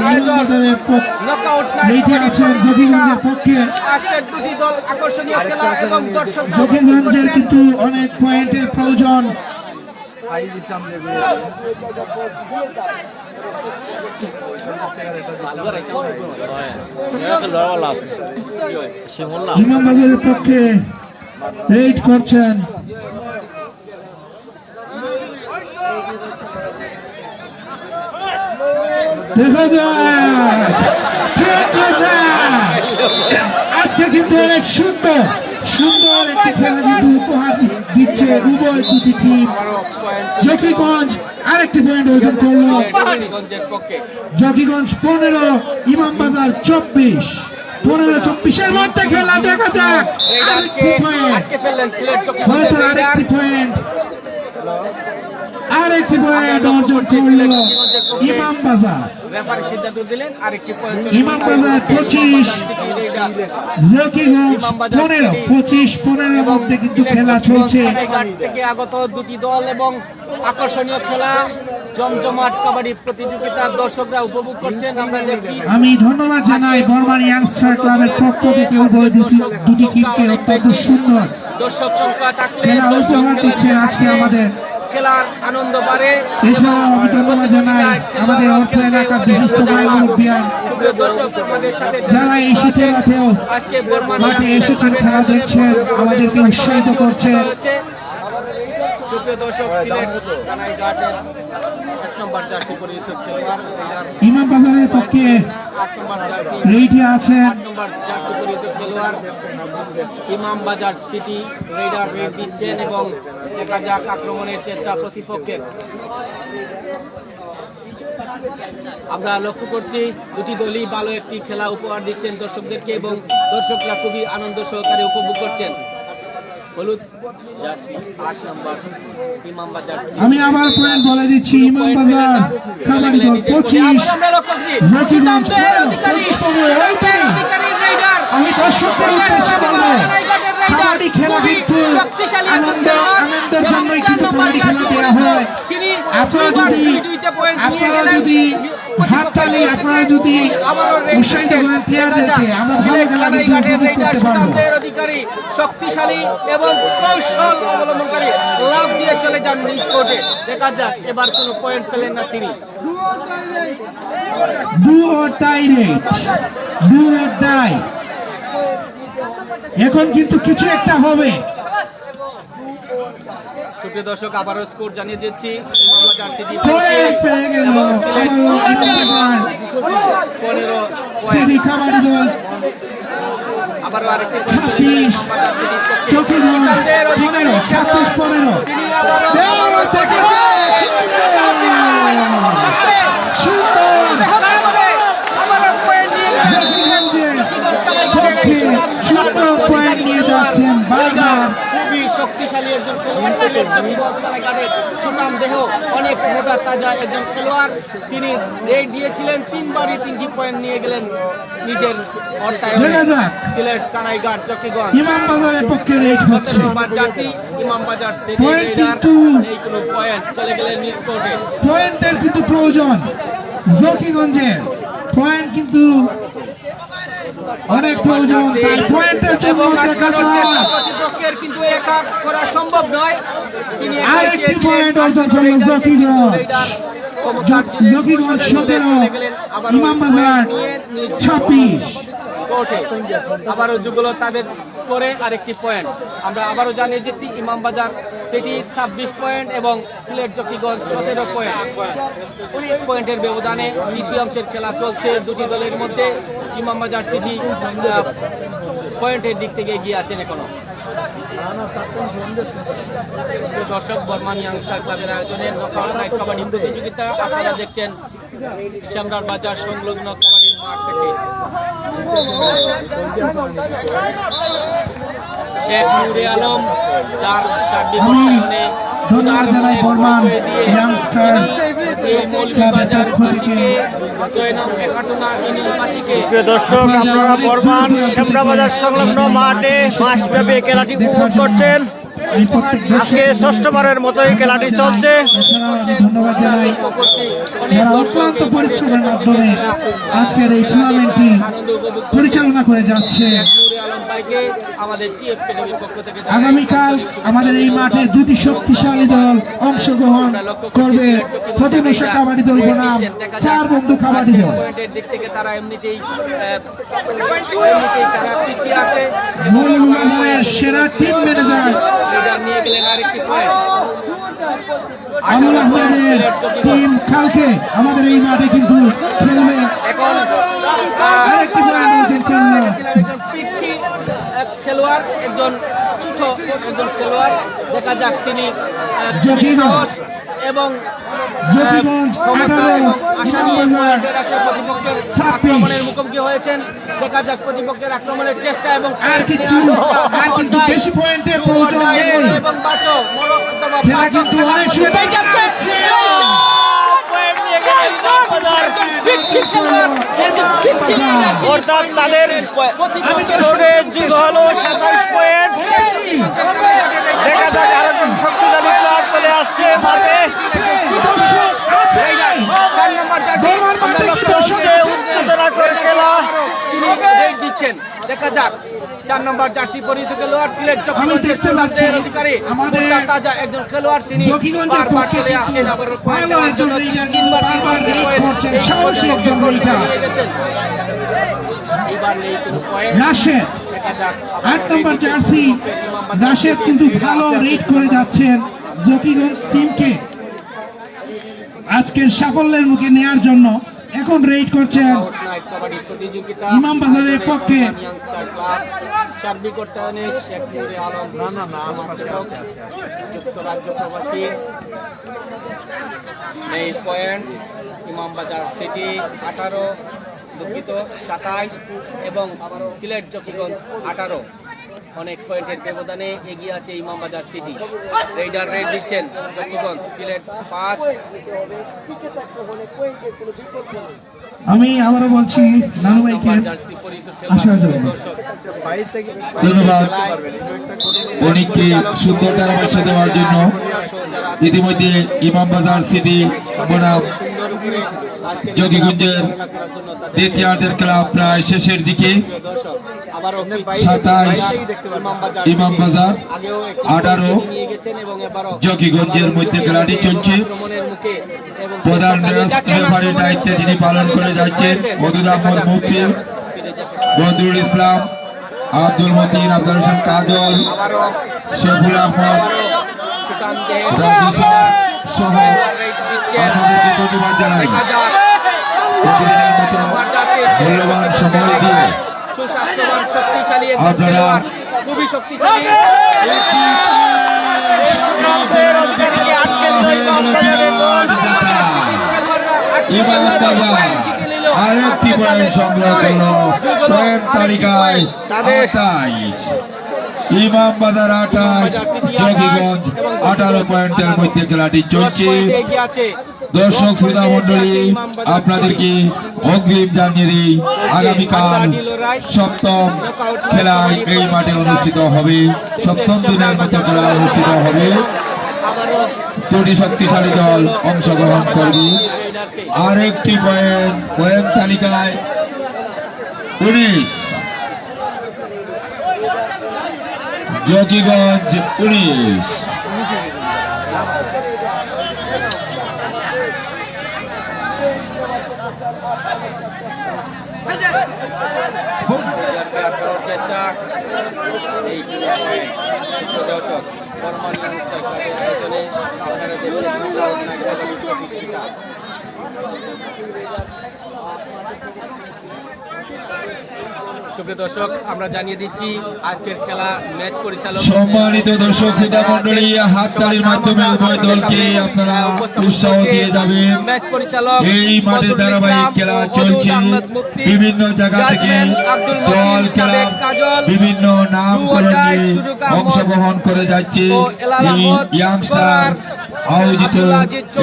নকআউট রেইডে আছে জকিগঞ্জের পক্ষে। আজকের দুটি দল আকর্ষণীয় খেলা এবং দর্শক জকিগঞ্জের কিন্তু অনেক পয়েন্টের প্রয়োজন। ইমাম বাজারের পক্ষে রেইড করছেন দেখা যায়। ঠিক কথা। আজকে কিন্তু অনেক সুন্দর একটি খেলা কিন্তু উপহার দিচ্ছে উভয় দুটি টিম। জকিগঞ্জ আরেকটি পয়েন্ট অর্জন করলো। জকিগঞ্জের পক্ষে জকিগঞ্জ 15, ইমাম বাজার 24। 15-24-এর মধ্যে খেলা দেখা যাক। আরেকটি পয়েন্ট, আটকে ফেললেন সিলেট হয়তো জকিগঞ্জের রেডার। আরেকটি পয়েন্ট অর্জন করলো ইমাম বাজার। রেফারি সিদ্ধান্ত দিলেন আরেকটি পয়েন্ট। ইমাম বাজার 25, জকিগঞ্জ 15। 25-15-এর মধ্যে কিন্তু খেলা চলছে। ঘাট থেকে আগত দুটি দল এবং আকর্ষণীয় খেলা, জমজমাট কাবাডি প্রতিযোগিতার দর্শকরা উপভোগ করছেন। আমরা দেখছি আমি ধন্যবাদ জানাই বর্মান ইয়াংস্টার ক্লাবের পক্ষ থেকে উভয় দুটি টিমকে অত্যন্ত সুন্দর দর্শক সংখ্যা থাকলে খেলা উপহার দিচ্ছেন আজকে আমাদের। খেলার আনন্দ বাড়ে। এছাড়াও আমি ধন্যবাদ জানাই আমাদের অর্থ এলাকার বিশিষ্ট মুরব্বিয়ান সুপ্রিয় দর্শক, আমাদের সাথে যারা এই শীতের রাতেও আজকে বর্মান মাঠে এসেছেন, খেলা দেখছেন, আমাদেরকে উৎসাহিত করছেন। সুপ্রিয় দর্শক, সিলেট কানাইঘাটের 1 নম্বর জার্সি পরিহিত খেলোয়াড় রেডার, ইমাম বাজারের পক্ষে 8 নম্বর জার্সি রেইডে আছেন 8 নম্বর জার্সি পরিহিত খেলোয়াড় ইমাম বাজার সিটি রেডার রেড দিচ্ছেন এবং দেখা যাক আক্রমণের চেষ্টা প্রতিপক্ষের। আমরা লক্ষ্য করছি দুটি দলই ভালো একটি খেলা উপহার দিচ্ছেন দর্শকদেরকে এবং দর্শকরা খুবই আনন্দ সহকারে উপভোগ করছেন। হলুদ জার্সি 8 নম্বর ইমাম বাজার সিটি। আমি আবার পয়েন্ট বলে দিচ্ছি, ইমাম বাজার কাবাডি দল 25, জকিগঞ্জ 15। আমি দর্শকদের উদ্দেশ্যে বলবো, কাবাডি খেলা কিন্তু আনন্দের জন্যই কিন্তু কাবাডি খেলা দেওয়া হয়। আপনারা যদি হাততালি, আপনারা যদি উৎসাহিত করেন প্লেয়ারদেরকে, আমরা ভালো খেলা কিন্তু উপভোগ করতে পারবো। অধিকারী শক্তিশালী এবং কৌশল অবলম্বনকারী লাভ দিয়ে চলে যান নিজ কোর্টে। দেখা যাক এবার কোনো পয়েন্ট পেলেন না তিনি। Do or die rate, do or die. এখন কিন্তু কিছু একটা হবে। সুপ্রিয় দর্শক, আবারও স্কোর জানিয়ে দিচ্ছি। ইমাম বাজার সিটি পয়েন্ট পেয়ে গেল আমার 15 সিটি কাবাডি দল। আবারও আরেকটি 26, জকিগঞ্জ 15, 26-15। সুন্দর পয়েন্ট নিয়ে যাচ্ছেন বাইগার। খুবই শক্তিশালী একজন খেলোয়াড় ছিলেন জকিগঞ্জ কানাইঘাটের সুনাম দেহ, অনেক মোটা তাজা একজন খেলোয়াড়। তিনি রেড দিয়েছিলেন 3 বারই 3টি পয়েন্ট নিয়ে গেলেন নিজের অর্থায়নে। সিলেট কানাইঘাট জকিগঞ্জ ইমাম বাজারের পক্ষে রেড হচ্ছে। জার্সি ইমাম বাজার সিটি পয়েন্ট রেডার কিন্তু এই কোনো পয়েন্ট চলে গেলেন নিজ কোর্টে। পয়েন্টের কিন্তু প্রয়োজন জকিগঞ্জের, পয়েন্ট কিন্তু অনেক প্রয়োজন। তাই পয়েন্টের জন্য দেখা যায় প্রতিপক্ষের কিন্তু একা করা সম্ভব নয়। তিনি আরেকটি পয়েন্ট অর্জন করলো জকিগঞ্জ। জকিগঞ্জ 17, ইমাম বাজার 26। কোর্টে আবারও যুগল তাদের স্কোরে আরেকটি পয়েন্ট। আমরা আবারও জানিয়ে দিচ্ছি ইমামবাজার সিটি 26 পয়েন্ট এবং সিলেট জকিগঞ্জ 17 পয়েন্ট। 19 পয়েন্টের ব্যবধানে দ্বিতীয় অংশের খেলা চলছে দুটি দলের মধ্যে। ইমামবাজার সিটি পয়েন্টের দিক থেকে এগিয়ে আছেন এখনো। দর্শক, বর্মান ইয়াংস্টার ক্লাবের আয়োজনে নকআউট নাইট কাবাডি প্রতিযোগিতা আপনারা দেখছেন শ্যামরার বাজার সংলগ্ন কাবাডি মাঠ থেকে। শেখ নুরে আলম ধন্যবাদ জানাই বর্মান ইয়াংস্টার মৌলভীবাজার বাসীকে, জয়নাম একাটুনা ইউনিয়নবাসীকে। প্রিয় দর্শক, আপনারা বর্মান শ্যামরাবাজার সংলগ্ন মাঠে মাসব্যাপী খেলাটি উপভোগ করছেন। আজকে ষষ্ঠবারের মতো এই খেলাটি চলছে। ধন্যবাদ জানাই যারা অক্লান্ত পরিশ্রমের মাধ্যমে আজকের এই টুর্নামেন্টটি পরিচালনা করে যাচ্ছে। আগামীকাল আমাদের এই মাঠে দুটি শক্তিশালী দল অংশগ্রহণ করবে। প্রতিবেশী কাবাডি দল বনাম চার বন্ধু কাবাডি দল। দিক থেকে তারা এমনিতেই তারা পিছিয়ে আছে। মৌলভীবাজারের সেরা টিম ম্যানেজার নিয়ে গেলেন আরেকটি পয়েন্ট। আমুল আহমেদের টিম কালকে আমাদের এই মাঠে কিন্তু খেলবে। এখন আরেকটি পয়েন্ট অর্জন করলো একজন পিচ্ছি খেলোয়াড়, একজন ছোট একজন খেলোয়াড়। দেখা যাক তিনি জকিগঞ্জ এবং জকিগঞ্জ 18 প্রতিপক্ষের 26 মুখোমুখি হয়েছেন। দেখা যাক প্রতিপক্ষের আক্রমণের চেষ্টা এবং কিন্তু বেশি পয়েন্টের প্রয়োজন নেই। এবং বাঁচো খেলা কিন্তু অনেক সুন্দর যাচ্ছে। অর্থাৎ তাদের স্কোরে যুগ হলো 27 পয়েন্ট। দেখা যাক আরেকজন শক্তিশালী প্লেয়ার চলে আসছে মাঠে। উত্তেজনাকর খেলা তিনি রেড দিচ্ছেন। দেখা যাক 4 নম্বর জার্সি পরিহিত খেলোয়াড় সিলেট জকিগঞ্জের সোনার অধিকারী আমাদের তাজা একজন খেলোয়াড়। তিনি জকিগঞ্জের পক্ষে চলে আসছেন আবার ভালো একজন রেডার কিন্তু বারবার রেড করছেন, সাহসী একজন রেডার। এইবার নেই কোনো পয়েন্ট। রাশেদ 8 নম্বর জার্সি রাশেদ কিন্তু ভালো রেড করে যাচ্ছেন জকিগঞ্জ টিমকে আজকের সাফল্যের মুখে নেয়ার জন্য। এখন রেড করছেন ইমামবাজারের পক্ষে সার্বিক অর্থায়নে শেখ নুরে আলম যুক্তরাজ্য প্রবাসী। এই পয়েন্ট ইমামবাজার সিটি 18, দুঃখিত 27 এবং সিলেট জকিগঞ্জ 18। অনেক পয়েন্টের ব্যবধানে এগিয়ে আছে ইমামবাজার সিটি। রেডার রেড দিচ্ছেন জকিগঞ্জ, সিলেট 5। আমি আবারও বলছি নানু ভাইকে আসার জন্য ধন্যবাদ অনেককে সুন্দর ধারাভাষ্য দেওয়ার জন্য। ইতিমধ্যে ইমামবাজার সিটি বনাম জকিগঞ্জের দ্বিতীয়ার্ধের খেলা প্রায় শেষের দিকে। 27 ইমামবাজার, 18 জকিগঞ্জের মধ্যে খেলাটি চলছে। প্রধান রেফারির দায়িত্বে যিনি পালন করে যাচ্ছেন মদুদ আহমদ মুফতি, বদরুল ইসলাম, আব্দুল মতিন, আব্দুল হোসেন কাজল, শেখুল আহমদ সহ আপনাদেরকে ধন্যবাদ জানাই। প্রতিদিনের মতো মূল্যবান সময় দিয়ে আপনারা খুবই শক্তিশালী আরেকটি পয়েন্ট সংগ্রহ করল। পয়েন্ট তালিকায় 28 ইমামবাজার 28, জকিগঞ্জ 18 পয়েন্টের মধ্যে খেলাটি চলছে। দর্শক শ্রোতা মন্ডলী, আপনাদেরকে অগ্রিম জানিয়ে দিই আগামীকাল 7ম খেলায় এই মাঠে অনুষ্ঠিত হবে। 7ম দিনের মতো খেলা অনুষ্ঠিত হবে। দুটি শক্তিশালী দল অংশগ্রহণ করবে। আরেকটি পয়েন্ট তালিকায় 19 জকিগঞ্জ 19। চেষ্টা এই দর্শক বর্মান ইয়াংস্টার ক্লাবের আয়োজনে আপনারা দেখছেন নকআউট নাইট কাবাডি প্রতিযোগিতা। সুপ্রিয় দর্শক, আমরা জানিয়ে দিচ্ছি আজকের খেলা ম্যাচ পরিচালক সম্মানিত দর্শক শ্রোতা মণ্ডলী, হাততালির মাধ্যমে উভয় দলকে আপনারা উৎসাহ দিয়ে যাবেন। ম্যাচ পরিচালক এই মাঠে ধারাবাহিক খেলা চলছে, বিভিন্ন জায়গা থেকে দল খেলা বিভিন্ন নামকরণ নিয়ে অংশগ্রহণ করে যাচ্ছে। এই ইয়াংস্টার আয়োজিত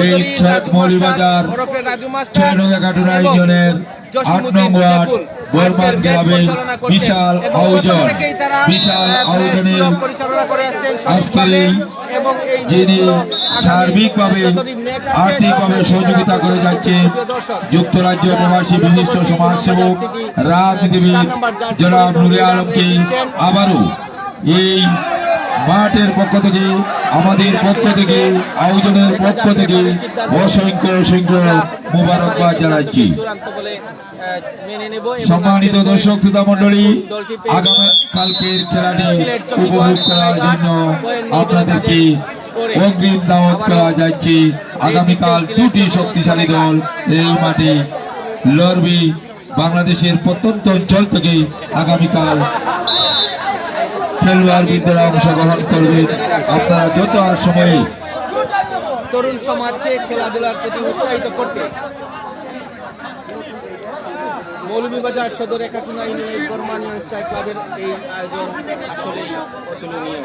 এই ছয় মৌলভীবাজার 6 নং একাটুরা ইউনিয়নের 8 নং ওয়ার্ড বর্মান গ্রামে বিশাল আয়োজন, বিশাল আয়োজনে আজকের যিনি সার্বিকভাবে আর্থিকভাবে সহযোগিতা করে যাচ্ছে যুক্তরাজ্য প্রবাসী বিশিষ্ট সমাজসেবক রাজনীতিবিদ জনাব নুরে আলমকে আবারও এই মাঠের পক্ষ থেকে, আমাদের পক্ষ থেকে, আয়োজনের পক্ষ থেকে অসংখ্য অসংখ্য মোবারকবাদ জানাচ্ছি। সম্মানিত দর্শক শ্রোতা মণ্ডলী, আগামী কালকের খেলাটি উপভোগ করার জন্য আপনাদেরকে অগ্রিম দাওয়াত করা যাচ্ছে। আগামীকাল দুটি শক্তিশালী দল এই মাঠে লড়বে। বাংলাদেশের প্রত্যন্ত অঞ্চল থেকে আগামীকাল খেলোয়াড়বৃন্দরা অংশগ্রহণ করবেন। আপনারা যত আর সময়ে তরুণ সমাজকে খেলাধুলার প্রতি উৎসাহিত করতে মৌলভীবাজার সদর একাটুনা ইউনিয়নের বর্মান ইয়াংস্টার ক্লাবের এই আয়োজন আসলেই অতুলনীয়।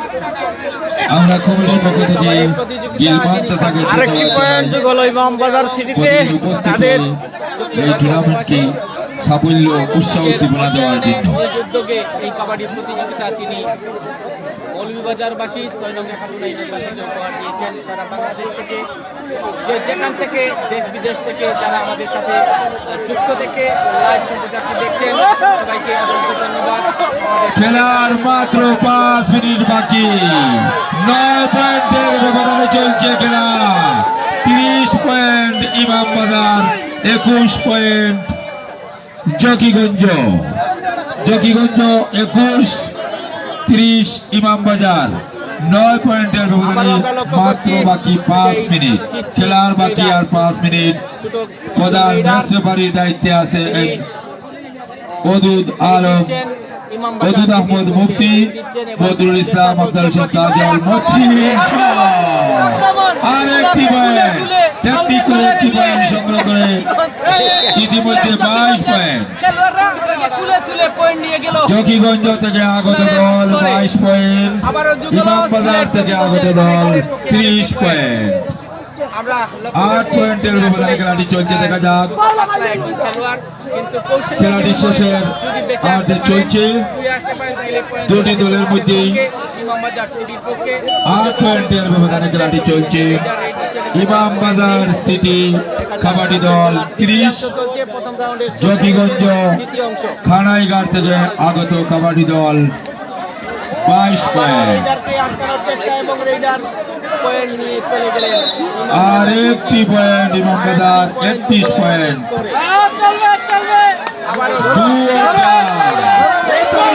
আমরা কমিটির পক্ষ থেকে আরেকটি পয়েন্ট যোগ হলো ইমামবাজার সিটিতে তাদের এই টুর্নামেন্টকে সাফল্য উৎসাহ উদ্দীপনা দেওয়ার জন্য উদ্যোগে এই কাবাডি প্রতিযোগিতা তিনি মৌলভীবাজারবাসী 6 নং একাটুনা ইউনিয়নবাসীকে উপহার দিয়েছেন। সারা বাংলাদেশ থেকে, যেখান থেকে দেশ বিদেশ থেকে যারা আমাদের সাথে যুক্ত থেকে লাইভ সম্প্রচারটি দেখছেন, সবাইকে অসংখ্য ধন্যবাদ। খেলার মাত্র 5 মিনিট বাকি, 9 পয়েন্টের ব্যবধানে চলছে খেলা। 30 পয়েন্ট ইমামবাজার, 21 পয়েন্ট জকিগঞ্জ। 21-30 ইমামবাজার। 9 পয়েন্টের ব্যবধানে মাত্র বাকি 5 মিনিট। খেলার বাকি আর 5 মিনিট। প্রধান ম্যাচ রেফারির দায়িত্বে আছে ওদুদ আলম, ওদুদ আহমদ মুফতি, বদরুল ইসলাম, আব্দুল শেখ কাজল, আরেকটি পয়েন্ট, টেকনিক্যাল একটি পয়েন্ট সংগ্রহ করে ইতিমধ্যে 22 পয়েন্ট। জকিগঞ্জ থেকে আগত দল 22 পয়েন্ট, ইমামবাজার থেকে আগত দল 30 পয়েন্ট। 8 পয়েন্টের ব্যবধানে খেলাটি চলছে। দেখা যাক খেলাটি শেষের আমাদের চলছে দুটি দলের মধ্যে 8 পয়েন্টের ব্যবধানে খেলাটি চলছে। ইমামবাজার সিটি কাবাডি দল 30, জকিগঞ্জ খানাইঘাট থেকে আগত কাবাডি দল 22 পয়েন্ট। আর একটি পয়েন্ট ইমামবাজার 31 পয়েন্ট।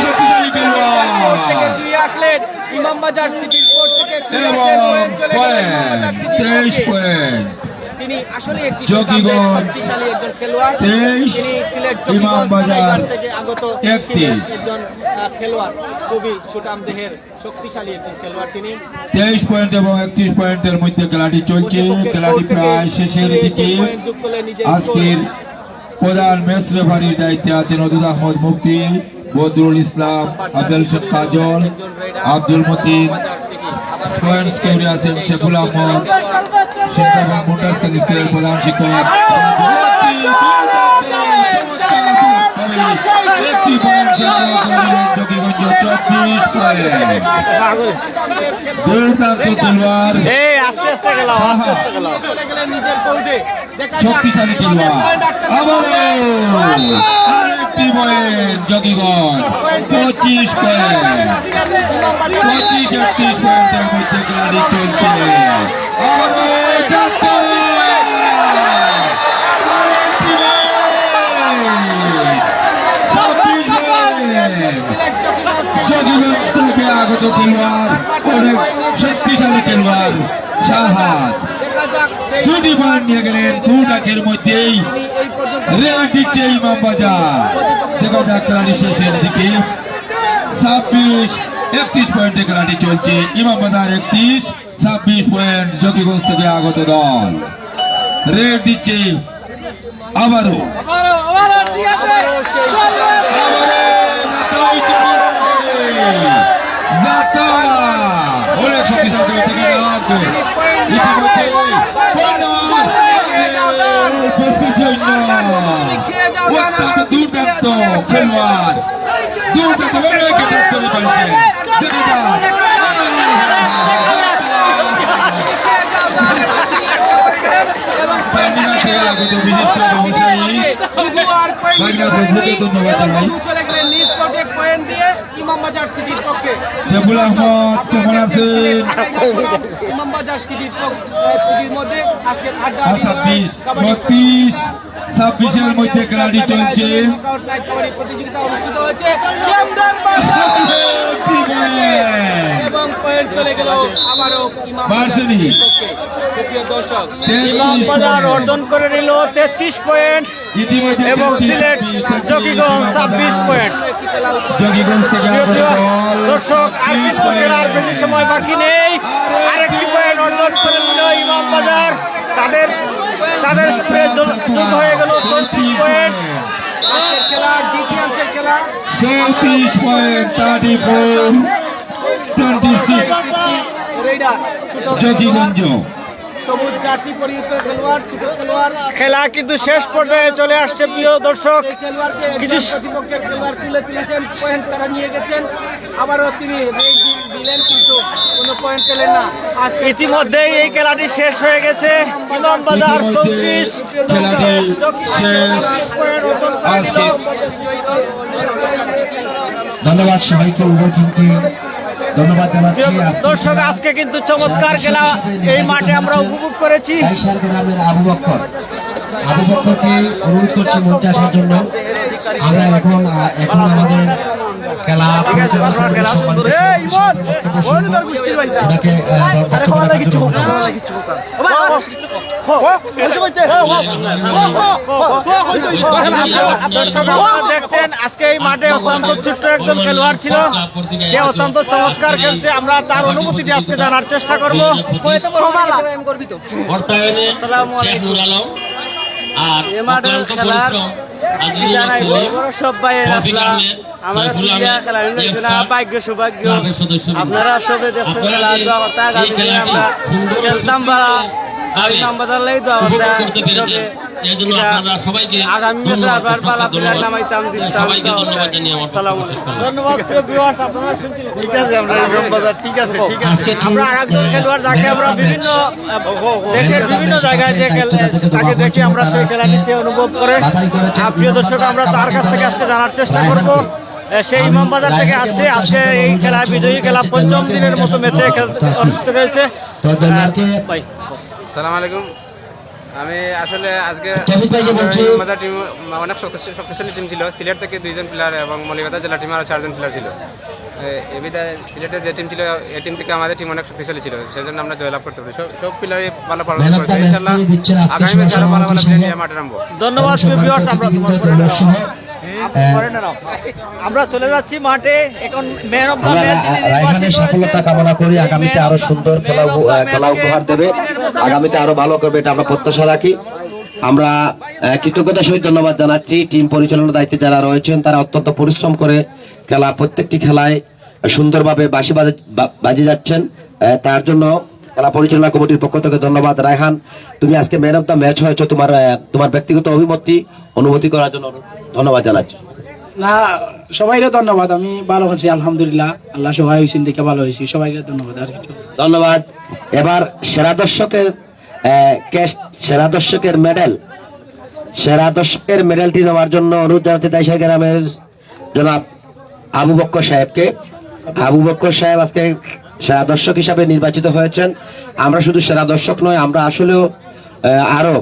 শক্তিশালী ইমামবাজার সিটির কোর্ট থেকে 23 পয়েন্ট। তিনি আসলে একটি জকিগঞ্জ শক্তিশালী একজন খেলোয়াড়। 23, তিনি সিলেট ইমামবাজার থেকে আগত 31 একজন খেলোয়াড়, খুবই সুঠাম দেহের শক্তিশালী একজন খেলোয়াড় তিনি। 23 পয়েন্ট এবং 31 পয়েন্টের মধ্যে খেলাটি চলছে। খেলাটি প্রায় শেষের দিকে। আজকের প্রধান ম্যাচ রেফারির দায়িত্বে আছেন ওদুদ আহমদ মুফতি, বদরুল ইসলাম, আব্দুল শেখ কাজল, আব্দুল মতিন। স্পয়েন্টস কেউরে আছেন শেখুল আহমদ, সিন্তাবাগ মুন্টাজ কাদিসকের প্রধান শিক্ষক। একটি পয়েন্ট জকিগঞ্জ 24 পয়েন্ট। দুর্দান্ত খেলোয়াড়, আস্তে আস্তে গেল, আস্তে আস্তে গেল। শক্তিশালী খেলোয়াড়। আরেকটি পয়েন্ট জকিগঞ্জ 25 পয়েন্ট। 25-31 পয়েন্টের মধ্যে খেলাটি চলছে। জকিগঞ্জ থেকে আগত খেলোয়াড়, অনেক শক্তিশালী খেলোয়াড় শাহাদ দেখা যাক সেই দুটি পয়েন্ট নিয়ে গেলেন। দু ডাকের মধ্যেই তিনি এই পর্যন্ত রেল দিচ্ছে ইমাম বাজার। দেখা যাক খেলাটি শেষের দিকে 26-31 পয়েন্টে খেলাটি চলছে। ইমাম বাজার 31-26 পয়েন্ট জকিগঞ্জ থেকে আগত দল। রেড দিচ্ছে আবারও আবারও সেই অনেক শক্তিশালী থেকে দুর্দান্ত খেলোয়াড়, দুর্দান্ত অনেক অ্যাটাক করে ফেলছেন। আগত বিশিষ্ট ব্যবসায়ী ধন্যবাদ জানাই। চলে গেলেন নিজ কোর্টে পয়েন্ট দিয়ে ইমামবাজার সিটির পক্ষে। শেখুল আহমদ কেমন আছেন? ইমামবাজার সিটির মধ্যে আজকে আড্ডা 26-26 মধ্যে খেলাটি চলছে। প্রতিযোগিতা অনুষ্ঠিত হয়েছে এবং পয়েন্ট চলে গেল আবারও ইমামবাজার সিটির পক্ষে। সুপ্রিয় দর্শক, ইমামবাজার অর্জন করে নিল 33 পয়েন্ট ইতিমধ্যে এবং সিলেট জকিগঞ্জ 26 পয়েন্ট। জকিগঞ্জ থেকে আগত দল দর্শক, আর কিন্তু খেলার বেশি সময় বাকি নেই। আরেকটি পয়েন্ট অর্জন করে নিল ইমামবাজার। তাদের স্কোরে যোগ হয়ে গেল 34 পয়েন্ট। আজকের খেলার দ্বিতীয়াংশের খেলা 34 পয়েন্ট 34-26 রেইডার জকিগঞ্জ। সবুজ জার্সি পরিহিত খেলোয়াড়, ছোট খেলোয়াড়। খেলা কিন্তু শেষ পর্যায়ে চলে আসছে প্রিয় দর্শক। এই খেলোয়াড়কে কিছু একজন প্রতিপক্ষের খেলোয়াড় তুলে তুলেছেন, পয়েন্ট তারা নিয়ে গেছেন। আবারও তিনি রেড দিলেন কিন্তু কোনো পয়েন্ট পেলেন না। আজকে ইতিমধ্যেই এই খেলাটি শেষ হয়ে গেছে। ইমামবাজার 34, খেলাটি শেষ। আজকে ধন্যবাদ সবাইকে, উভয় টিমকে ধন্যবাদ জানাচ্ছি। দর্শক, আজকে কিন্তু চমৎকার খেলা এই মাঠে আমরা উপভোগ করেছি। কাইসার গ্রামের আবু বক্করকে অনুরোধ করছি মঞ্চে আসার জন্য। আমরা এখন আমাদের খেলা পরিচালনা কমিটির সম্মানিত বক্তব্য শুনবো। ওনাকে বক্তব্য রাখার জন্য অনুরোধ করছি। আপনারা দেখছেন আজকে এই মাঠে অত্যন্ত ছোট্ট একজন খেলোয়াড় ছিল, সে অত্যন্ত চমৎকার খেলছে। আমরা তার অনুভূতিটি আজকে জানার চেষ্টা করবো। আপনারা সবে দেখছেন খেলা আমরা খেলতাম বা ইমামবাজার লাই আগামী আবার পালা প্লেয়ার নামাইতাম দিতাম। ধন্যবাদ আপনারা শুনছিলেন। আমরা আরেকজন খেলোয়াড় যাকে আমরা বিভিন্ন দেশের বিভিন্ন জায়গায় যে তাকে দেখি আমরা সেই খেলাটি সে অনুভব করে। প্রিয় দর্শক, আমরা তার কাছ থেকে আজকে জানার চেষ্টা করবো। সেই ইমামবাজার থেকে আসছে। আজকে এই খেলা বিজয়ী খেলা 5ম দিনের মতো ম্যাচে অনুষ্ঠিত হয়েছে। সালাম আলাইকুম। আমি আসলে আজকে ইমামবাজার টিম অনেক শক্তিশালী টিম ছিল। সিলেট থেকে 2জন প্লেয়ার এবং মৌলভীবাজার জেলা টিম আরও 4জন প্লেয়ার ছিল। এবিধা সিলেটের যে টিম ছিল এই টিম থেকে আমাদের টিম অনেক শক্তিশালী ছিল, সেজন্য আমরা জয়লাভ করতে পারি। সব প্লেয়ারই ভালো পারফরমেন্স করেছে। ইনশাআল্লাহ আগামী ম্যাচে আরো ভালো ভালো প্লেয়ার নিয়ে মাঠে নামবো। ধন্যবাদ। আমরা চলে যাচ্ছি মাঠে। এখন ম্যান অফ দ্য ম্যাচ রায়হানের সফলতা কামনা করি। আগামীতে আরো সুন্দর খেলা উপহার দেবে, আগামীতে আরো ভালো করবে, এটা আমরা প্রত্যাশা রাখি। আমরা কৃতজ্ঞতার সহিত ধন্যবাদ জানাচ্ছি টিম পরিচালনার দায়িত্বে যারা রয়েছেন। তারা অত্যন্ত পরিশ্রম করে খেলা প্রত্যেকটি খেলায় সুন্দরভাবে বাঁশি বাজিয়ে যাচ্ছেন। তার জন্য খেলা পরিচালনা কমিটির পক্ষ থেকে ধন্যবাদ। রায়হান, তুমি আজকে ম্যান অফ দ্য ম্যাচ হয়েছো, তোমার ব্যক্তিগত অনুভূতি করার জন্য ধন্যবাদ জানাচ্ছি। না, সবাইকে ধন্যবাদ। আমি ভালো আছি আলহামদুলিল্লাহ, আল্লাহ সহায় হয়েছেন দেখে ভালো হয়েছি। সবাইকে ধন্যবাদ। আর কিছু ধন্যবাদ। এবার সেরা দর্শকের মেডেলটি নেওয়ার জন্য অনুরোধ জানাতে দাইশা গ্রামের জনাব আবু বক্কর সাহেবকে। আবু বক্কর সাহেব আজকে সেরা দর্শক হিসাবে নির্বাচিত হয়েছেন। আমরা শুধু সেরা দর্শক নয়, আমরা আসলেও আরো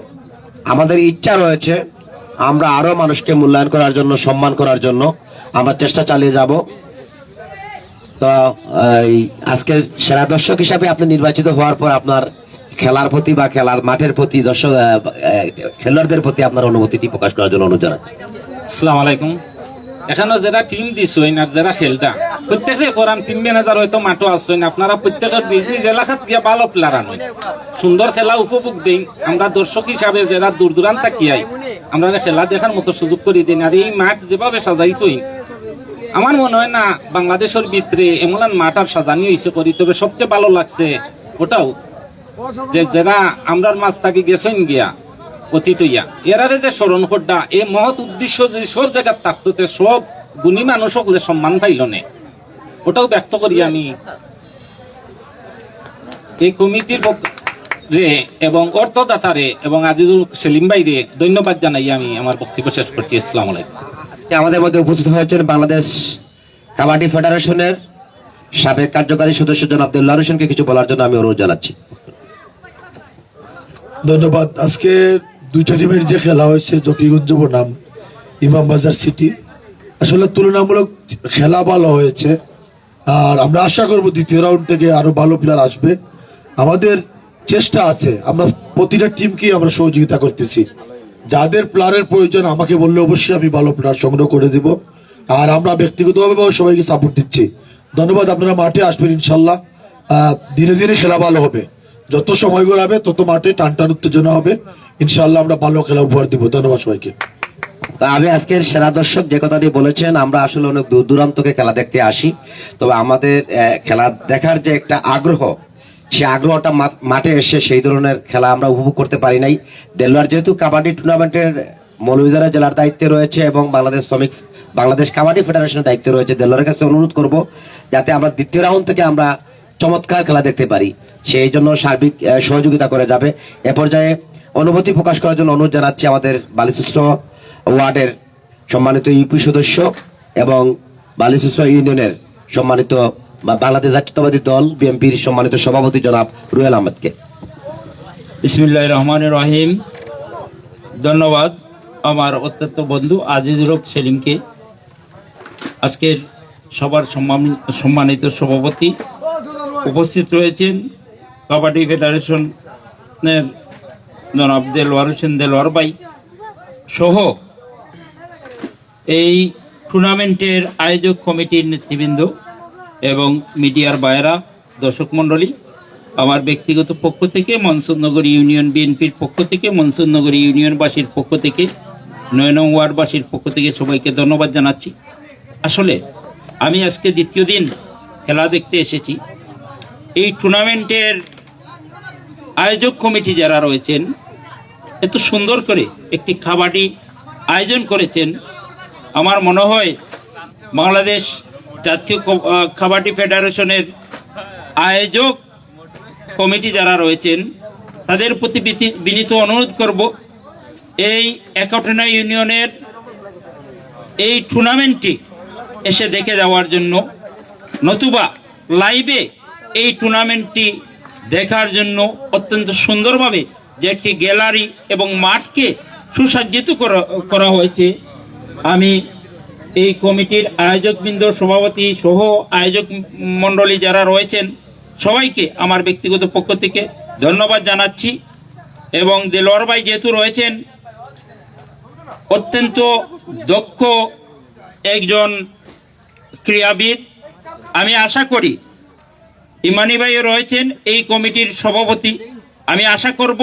আমাদের ইচ্ছা রয়েছে, আমরা আরো মানুষকে মূল্যায়ন করার জন্য, সম্মান করার জন্য আমরা চেষ্টা চালিয়ে যাব। তো আজকের সেরা দর্শক হিসাবে আপনি নির্বাচিত হওয়ার পর আপনার খেলার প্রতি বা খেলার মাঠের প্রতি দর্শক খেলোয়াড়দের প্রতি আপনার অনুভূতিটি প্রকাশ করার জন্য অনুরোধ জানাচ্ছি। আসসালামু আলাইকুম। এখানে যারা টিম দিছইন আর যারা খেলতা প্রত্যেকে করাম টিম ম্যানেজার হয়তো মাঠও আসছেন, আপনারা প্রত্যেকের নিজ নিজ এলাকাত গিয়া ভালো প্লেয়ার আনুন, সুন্দর খেলা উপভোগ দিন। আমরা দর্শক হিসাবে যারা দূর দূরান্ত থাকিয়াই আমরা খেলা দেখার মতো সুযোগ করে দিন। আর এই মাঠ যেভাবে সাজাইছইন আমার মনে হয় না বাংলাদেশের ভিতরে এমন মাঠ আর সাজানি হয়েছে করি। তবে সবচেয়ে ভালো লাগছে ওটাও যে যারা আমরার মাছ থাকি গেছেন গিয়া অতীত ইয়া এরারে যে স্মরণ করডা এই মহৎ উদ্দেশ্য যে সব জায়গার থাকতো সব গুণী মানুষ সকলে সম্মান পাইল নে, ওটাও ব্যক্ত করি আমি এই কমিটির রে এবং অর্থদাতারে এবং আজিজুল সেলিম ভাইরে ধন্যবাদ জানাই আমি আমার বক্তব্য শেষ করছি। আসসালামু আলাইকুম। আমাদের মধ্যে উপস্থিত হয়েছেন বাংলাদেশ কাবাডি ফেডারেশনের সাবেক কার্যকারী সদস্য জনাব দেলোয়ার হোসেনকে কিছু বলার জন্য আমি অনুরোধ জানাচ্ছি। ধন্যবাদ। আজকে দুইটা টিমের যে খেলা হয়েছে জকিগঞ্জ বনাম ইমামবাজার সিটি, আসলে তুলনামূলক খেলা ভালো হয়েছে। আর আমরা আশা করব দ্বিতীয় রাউন্ড থেকে আরো ভালো প্লেয়ার আসবে। আমাদের চেষ্টা আছে, আমরা প্রতিটা টিমকেই আমরা সহযোগিতা করতেছি। যাদের প্লেয়ারের প্রয়োজন আমাকে বললে অবশ্যই আমি ভালো প্লেয়ার সংগ্রহ করে দিব। আর আমরা ব্যক্তিগতভাবে সবাইকে সাপোর্ট দিচ্ছি। ধন্যবাদ। আপনারা মাঠে আসবেন ইনশাল্লাহ। ধীরে ধীরে খেলা ভালো হবে, যত সময় গড়াবে তত মাঠে টান উত্তেজনা হবে। ইনশাল্লাহ আমরা ভালো খেলা উপহার দিব। ধন্যবাদ সবাইকে। তা আমি আজকের সেরা দর্শক যে কথাটি বলেছেন, আমরা আসলে অনেক দূর দূরান্তকে খেলা দেখতে আসি, তবে আমাদের খেলা দেখার যে একটা আগ্রহ, সে আগ্রহটা মাঠে এসে সেই ধরনের খেলা আমরা উপভোগ করতে পারি নাই। দেলোয়ার যেহেতু কাবাডি টুর্নামেন্টের মৌলভীবাজার জেলার দায়িত্বে রয়েছে এবং বাংলাদেশ কাবাডি ফেডারেশনের দায়িত্বে রয়েছে, দেলোয়ারের কাছে অনুরোধ করব যাতে আমরা দ্বিতীয় রাউন্ড থেকে আমরা চমৎকার খেলা দেখতে পারি, সেই জন্য সার্বিক সহযোগিতা করে যাবে। এ পর্যায়ে অনুভূতি প্রকাশ করার জন্য অনুরোধ জানাচ্ছি আমাদের বালিচুস্র ওয়ার্ডের সম্মানিত ইউপি সদস্য এবং বালিচুস্র ইউনিয়নের সম্মানিত বাংলাদেশ জাতীয়তাবাদী দল বিএনপির সম্মানিত সভাপতি জনাব রুহেল আহমেদকে। বিসমিল্লাহির রহমানির রহিম। ধন্যবাদ আমার অত্যন্ত বন্ধু আজিজুল সেলিমকে, আজকের সবার সম্মানিত সভাপতি উপস্থিত রয়েছেন কাবাডি ফেডারেশনের জনাব দেলোয়ার হোসেন দেলোয়ার ভাই সহ এই টুর্নামেন্টের আয়োজক কমিটির নেতৃবৃন্দ এবং মিডিয়ার বাইরা, দর্শক মন্ডলী, আমার ব্যক্তিগত পক্ষ থেকে মনসুরনগর ইউনিয়ন বিএনপির পক্ষ থেকে, মনসুরনগর ইউনিয়নবাসীর পক্ষ থেকে, ৯ নং ওয়ার্ডবাসীর পক্ষ থেকে সবাইকে ধন্যবাদ জানাচ্ছি। আসলে আমি আজকে দ্বিতীয় দিন খেলা দেখতে এসেছি। এই টুর্নামেন্টের আয়োজক কমিটি যারা রয়েছেন এত সুন্দর করে একটি কাবাডি আয়োজন করেছেন। আমার মনে হয় বাংলাদেশ জাতীয় কাবাডি ফেডারেশনের আয়োজক কমিটি যারা রয়েছেন তাদের প্রতি বিনীত অনুরোধ করব, এই একাটনা ইউনিয়নের এই টুর্নামেন্টটি এসে দেখে যাওয়ার জন্য, নতুবা লাইভে এই টুর্নামেন্টটি দেখার জন্য অত্যন্ত সুন্দরভাবে যে একটি গ্যালারি এবং মাঠকে সুসজ্জিত করা হয়েছে। আমি এই কমিটির আয়োজকবৃন্দ, সভাপতি সহ আয়োজক মণ্ডলী যারা রয়েছেন সবাইকে আমার ব্যক্তিগত পক্ষ থেকে ধন্যবাদ জানাচ্ছি। এবং দেলোয়ার ভাই যেহেতু রয়েছেন অত্যন্ত দক্ষ একজন ক্রীড়াবিদ, আমি আশা করি ইমানি ভাইও রয়েছেন এই কমিটির সভাপতি, আমি আশা করব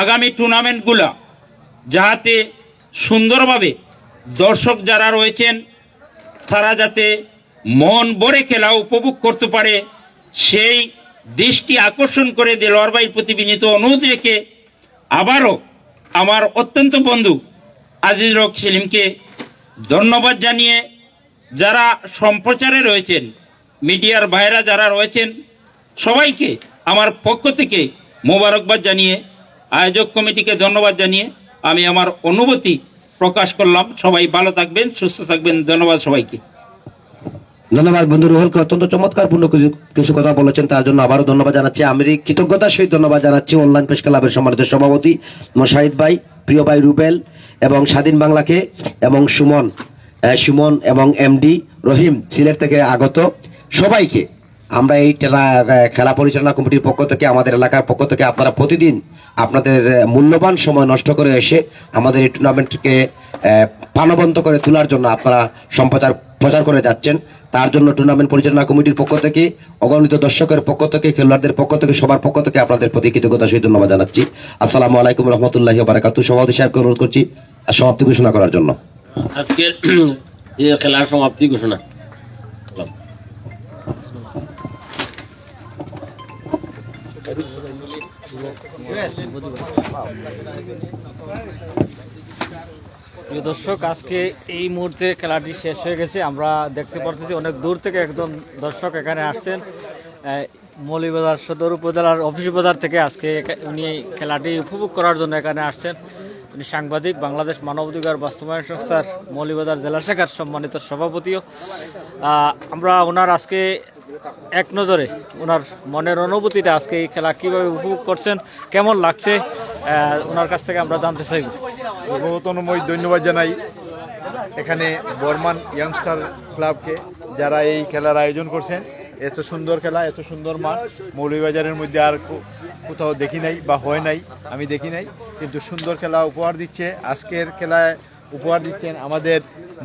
আগামী টুর্নামেন্টগুলা যাতে সুন্দরভাবে দর্শক যারা রয়েছেন তারা যাতে মন ভরে খেলা উপভোগ করতে পারে সেই দৃষ্টি আকর্ষণ করে দেলোয়ার ভাইয়ের প্রতি বিনীত অনুরোধ রেখে আবারও আমার অত্যন্ত বন্ধু আজিজুল সেলিমকে ধন্যবাদ জানিয়ে যারা সম্প্রচারে রয়েছেন, মিডিয়ার ভাইরা যারা রয়েছেন সবাইকে আমার পক্ষ থেকে মোবারকবাদ জানিয়ে, আয়োজক কমিটিকে ধন্যবাদ জানিয়ে আমি আমার অনুভূতি প্রকাশ করলাম। সবাই ভালো থাকবেন, সুস্থ থাকবেন। ধন্যবাদ সবাইকে। ধন্যবাদ বন্ধু রুহেলকে, অত্যন্ত চমৎকারপূর্ণ কিছু কথা বলেছেন, তার জন্য আবারও ধন্যবাদ জানাচ্ছি। আমি কৃতজ্ঞতার সহিত ধন্যবাদ জানাচ্ছি অনলাইন প্রেস ক্লাবের সম্মানিত সভাপতি মোশাহিদ ভাই, প্রিয় ভাই রুবেল এবং স্বাধীন বাংলাকে, এবং সুমন এবং এমডি রহিম সিলেট থেকে আগত, সবাইকে আমরা এই খেলা পরিচালনা কমিটির পক্ষ থেকে, আমাদের এলাকার পক্ষ থেকে আপনারা প্রতিদিন আপনাদের মূল্যবান সময় নষ্ট করে এসে আমাদের এই টুর্নামেন্টকে প্রাণবন্ত করে তোলার জন্য আপনারা প্রচার করে যাচ্ছেন। তার জন্য টুর্নামেন্ট পরিচালনা কমিটির পক্ষ থেকে, অগণিত দর্শকের পক্ষ থেকে, খেলোয়াড়দের পক্ষ থেকে, সবার পক্ষ থেকে আপনাদের প্রতি কৃতজ্ঞতা সহিত ধন্যবাদ জানাচ্ছি। আসসালামু আলাইকুম রহমতুল্লাহি ওয়া বারাকাতুহু। সভাপতি সাহেবকে অনুরোধ করছি সমাপ্তি ঘোষণা করার জন্য। আজকের এই খেলার সমাপ্তি ঘোষণা। প্রিয় দর্শক, আজকে এই মুহূর্তে খেলাটি শেষ হয়ে গেছে। আমরা দেখতে পারতেছি অনেক দূর থেকে একজন দর্শক এখানে আসছেন। মৌলভীবাজার সদর উপজেলার অফিস বাজার থেকে আজকে উনি খেলাটি উপভোগ করার জন্য এখানে আসছেন। উনি সাংবাদিক, বাংলাদেশ মানবাধিকার বাস্তবায়ন সংস্থার মৌলভীবাজার জেলা শাখার সম্মানিত সভাপতিও। আমরা ওনার আজকে এক নজরে ওনার মনের অনুভূতিটা, আজকে এই খেলা কীভাবে উপভোগ করছেন, কেমন লাগছে, ওনার কাছ থেকে আমরা জানতে চাইব। সর্বপ্রথমই ধন্যবাদ জানাই এখানে বর্মান ইয়াংস্টার ক্লাবকে, যারা এই খেলার আয়োজন করছেন। এত সুন্দর খেলা, এত সুন্দর মাঠ মৌলভীবাজারের মধ্যে আর কোথাও দেখি নাই বা হয় নাই, আমি দেখি নাই। কিন্তু সুন্দর খেলা উপহার দিচ্ছে। আজকের খেলায় উপহার দিচ্ছেন আমাদের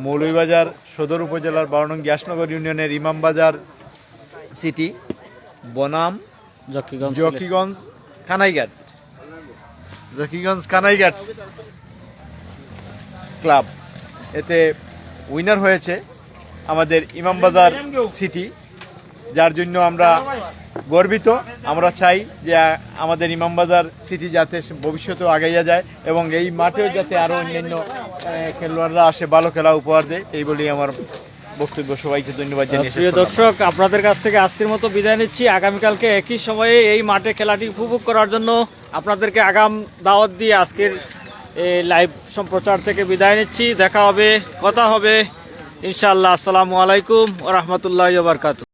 মৌলভীবাজার সদর উপজেলার 12 নং গ্যাসনগর ইউনিয়নের ইমামবাজার সিটি বনাম জকিগঞ্জ কানাইঘাট ক্লাব। এতে উইনার হয়েছে আমাদের ইমামবাজার সিটি, যার জন্য আমরা গর্বিত। আমরা চাই যে আমাদের ইমামবাজার সিটি যাতে ভবিষ্যতেও আগাইয়া যায় এবং এই মাঠেও যাতে আরও অন্যান্য খেলোয়াড়রা আসে, ভালো খেলা উপহার দেয়, এই বলেই আমার বক্তব্য। সবাইকে ধন্যবাদ জানিয়ে প্রিয় দর্শক, আপনাদের কাছ থেকে আজকের মতো বিদায় নিচ্ছি। আগামীকালকে একই সময়ে এই মাঠে খেলাটি উপভোগ করার জন্য আপনাদেরকে আগাম দাওয়াত দিয়ে আজকের এই লাইভ সম্প্রচার থেকে বিদায় নিচ্ছি। দেখা হবে, কথা হবে ইনশাআল্লাহ। আসসালামু আলাইকুম ওয়া রাহমাতুল্লাহি ওয়া বারাকাতুহু।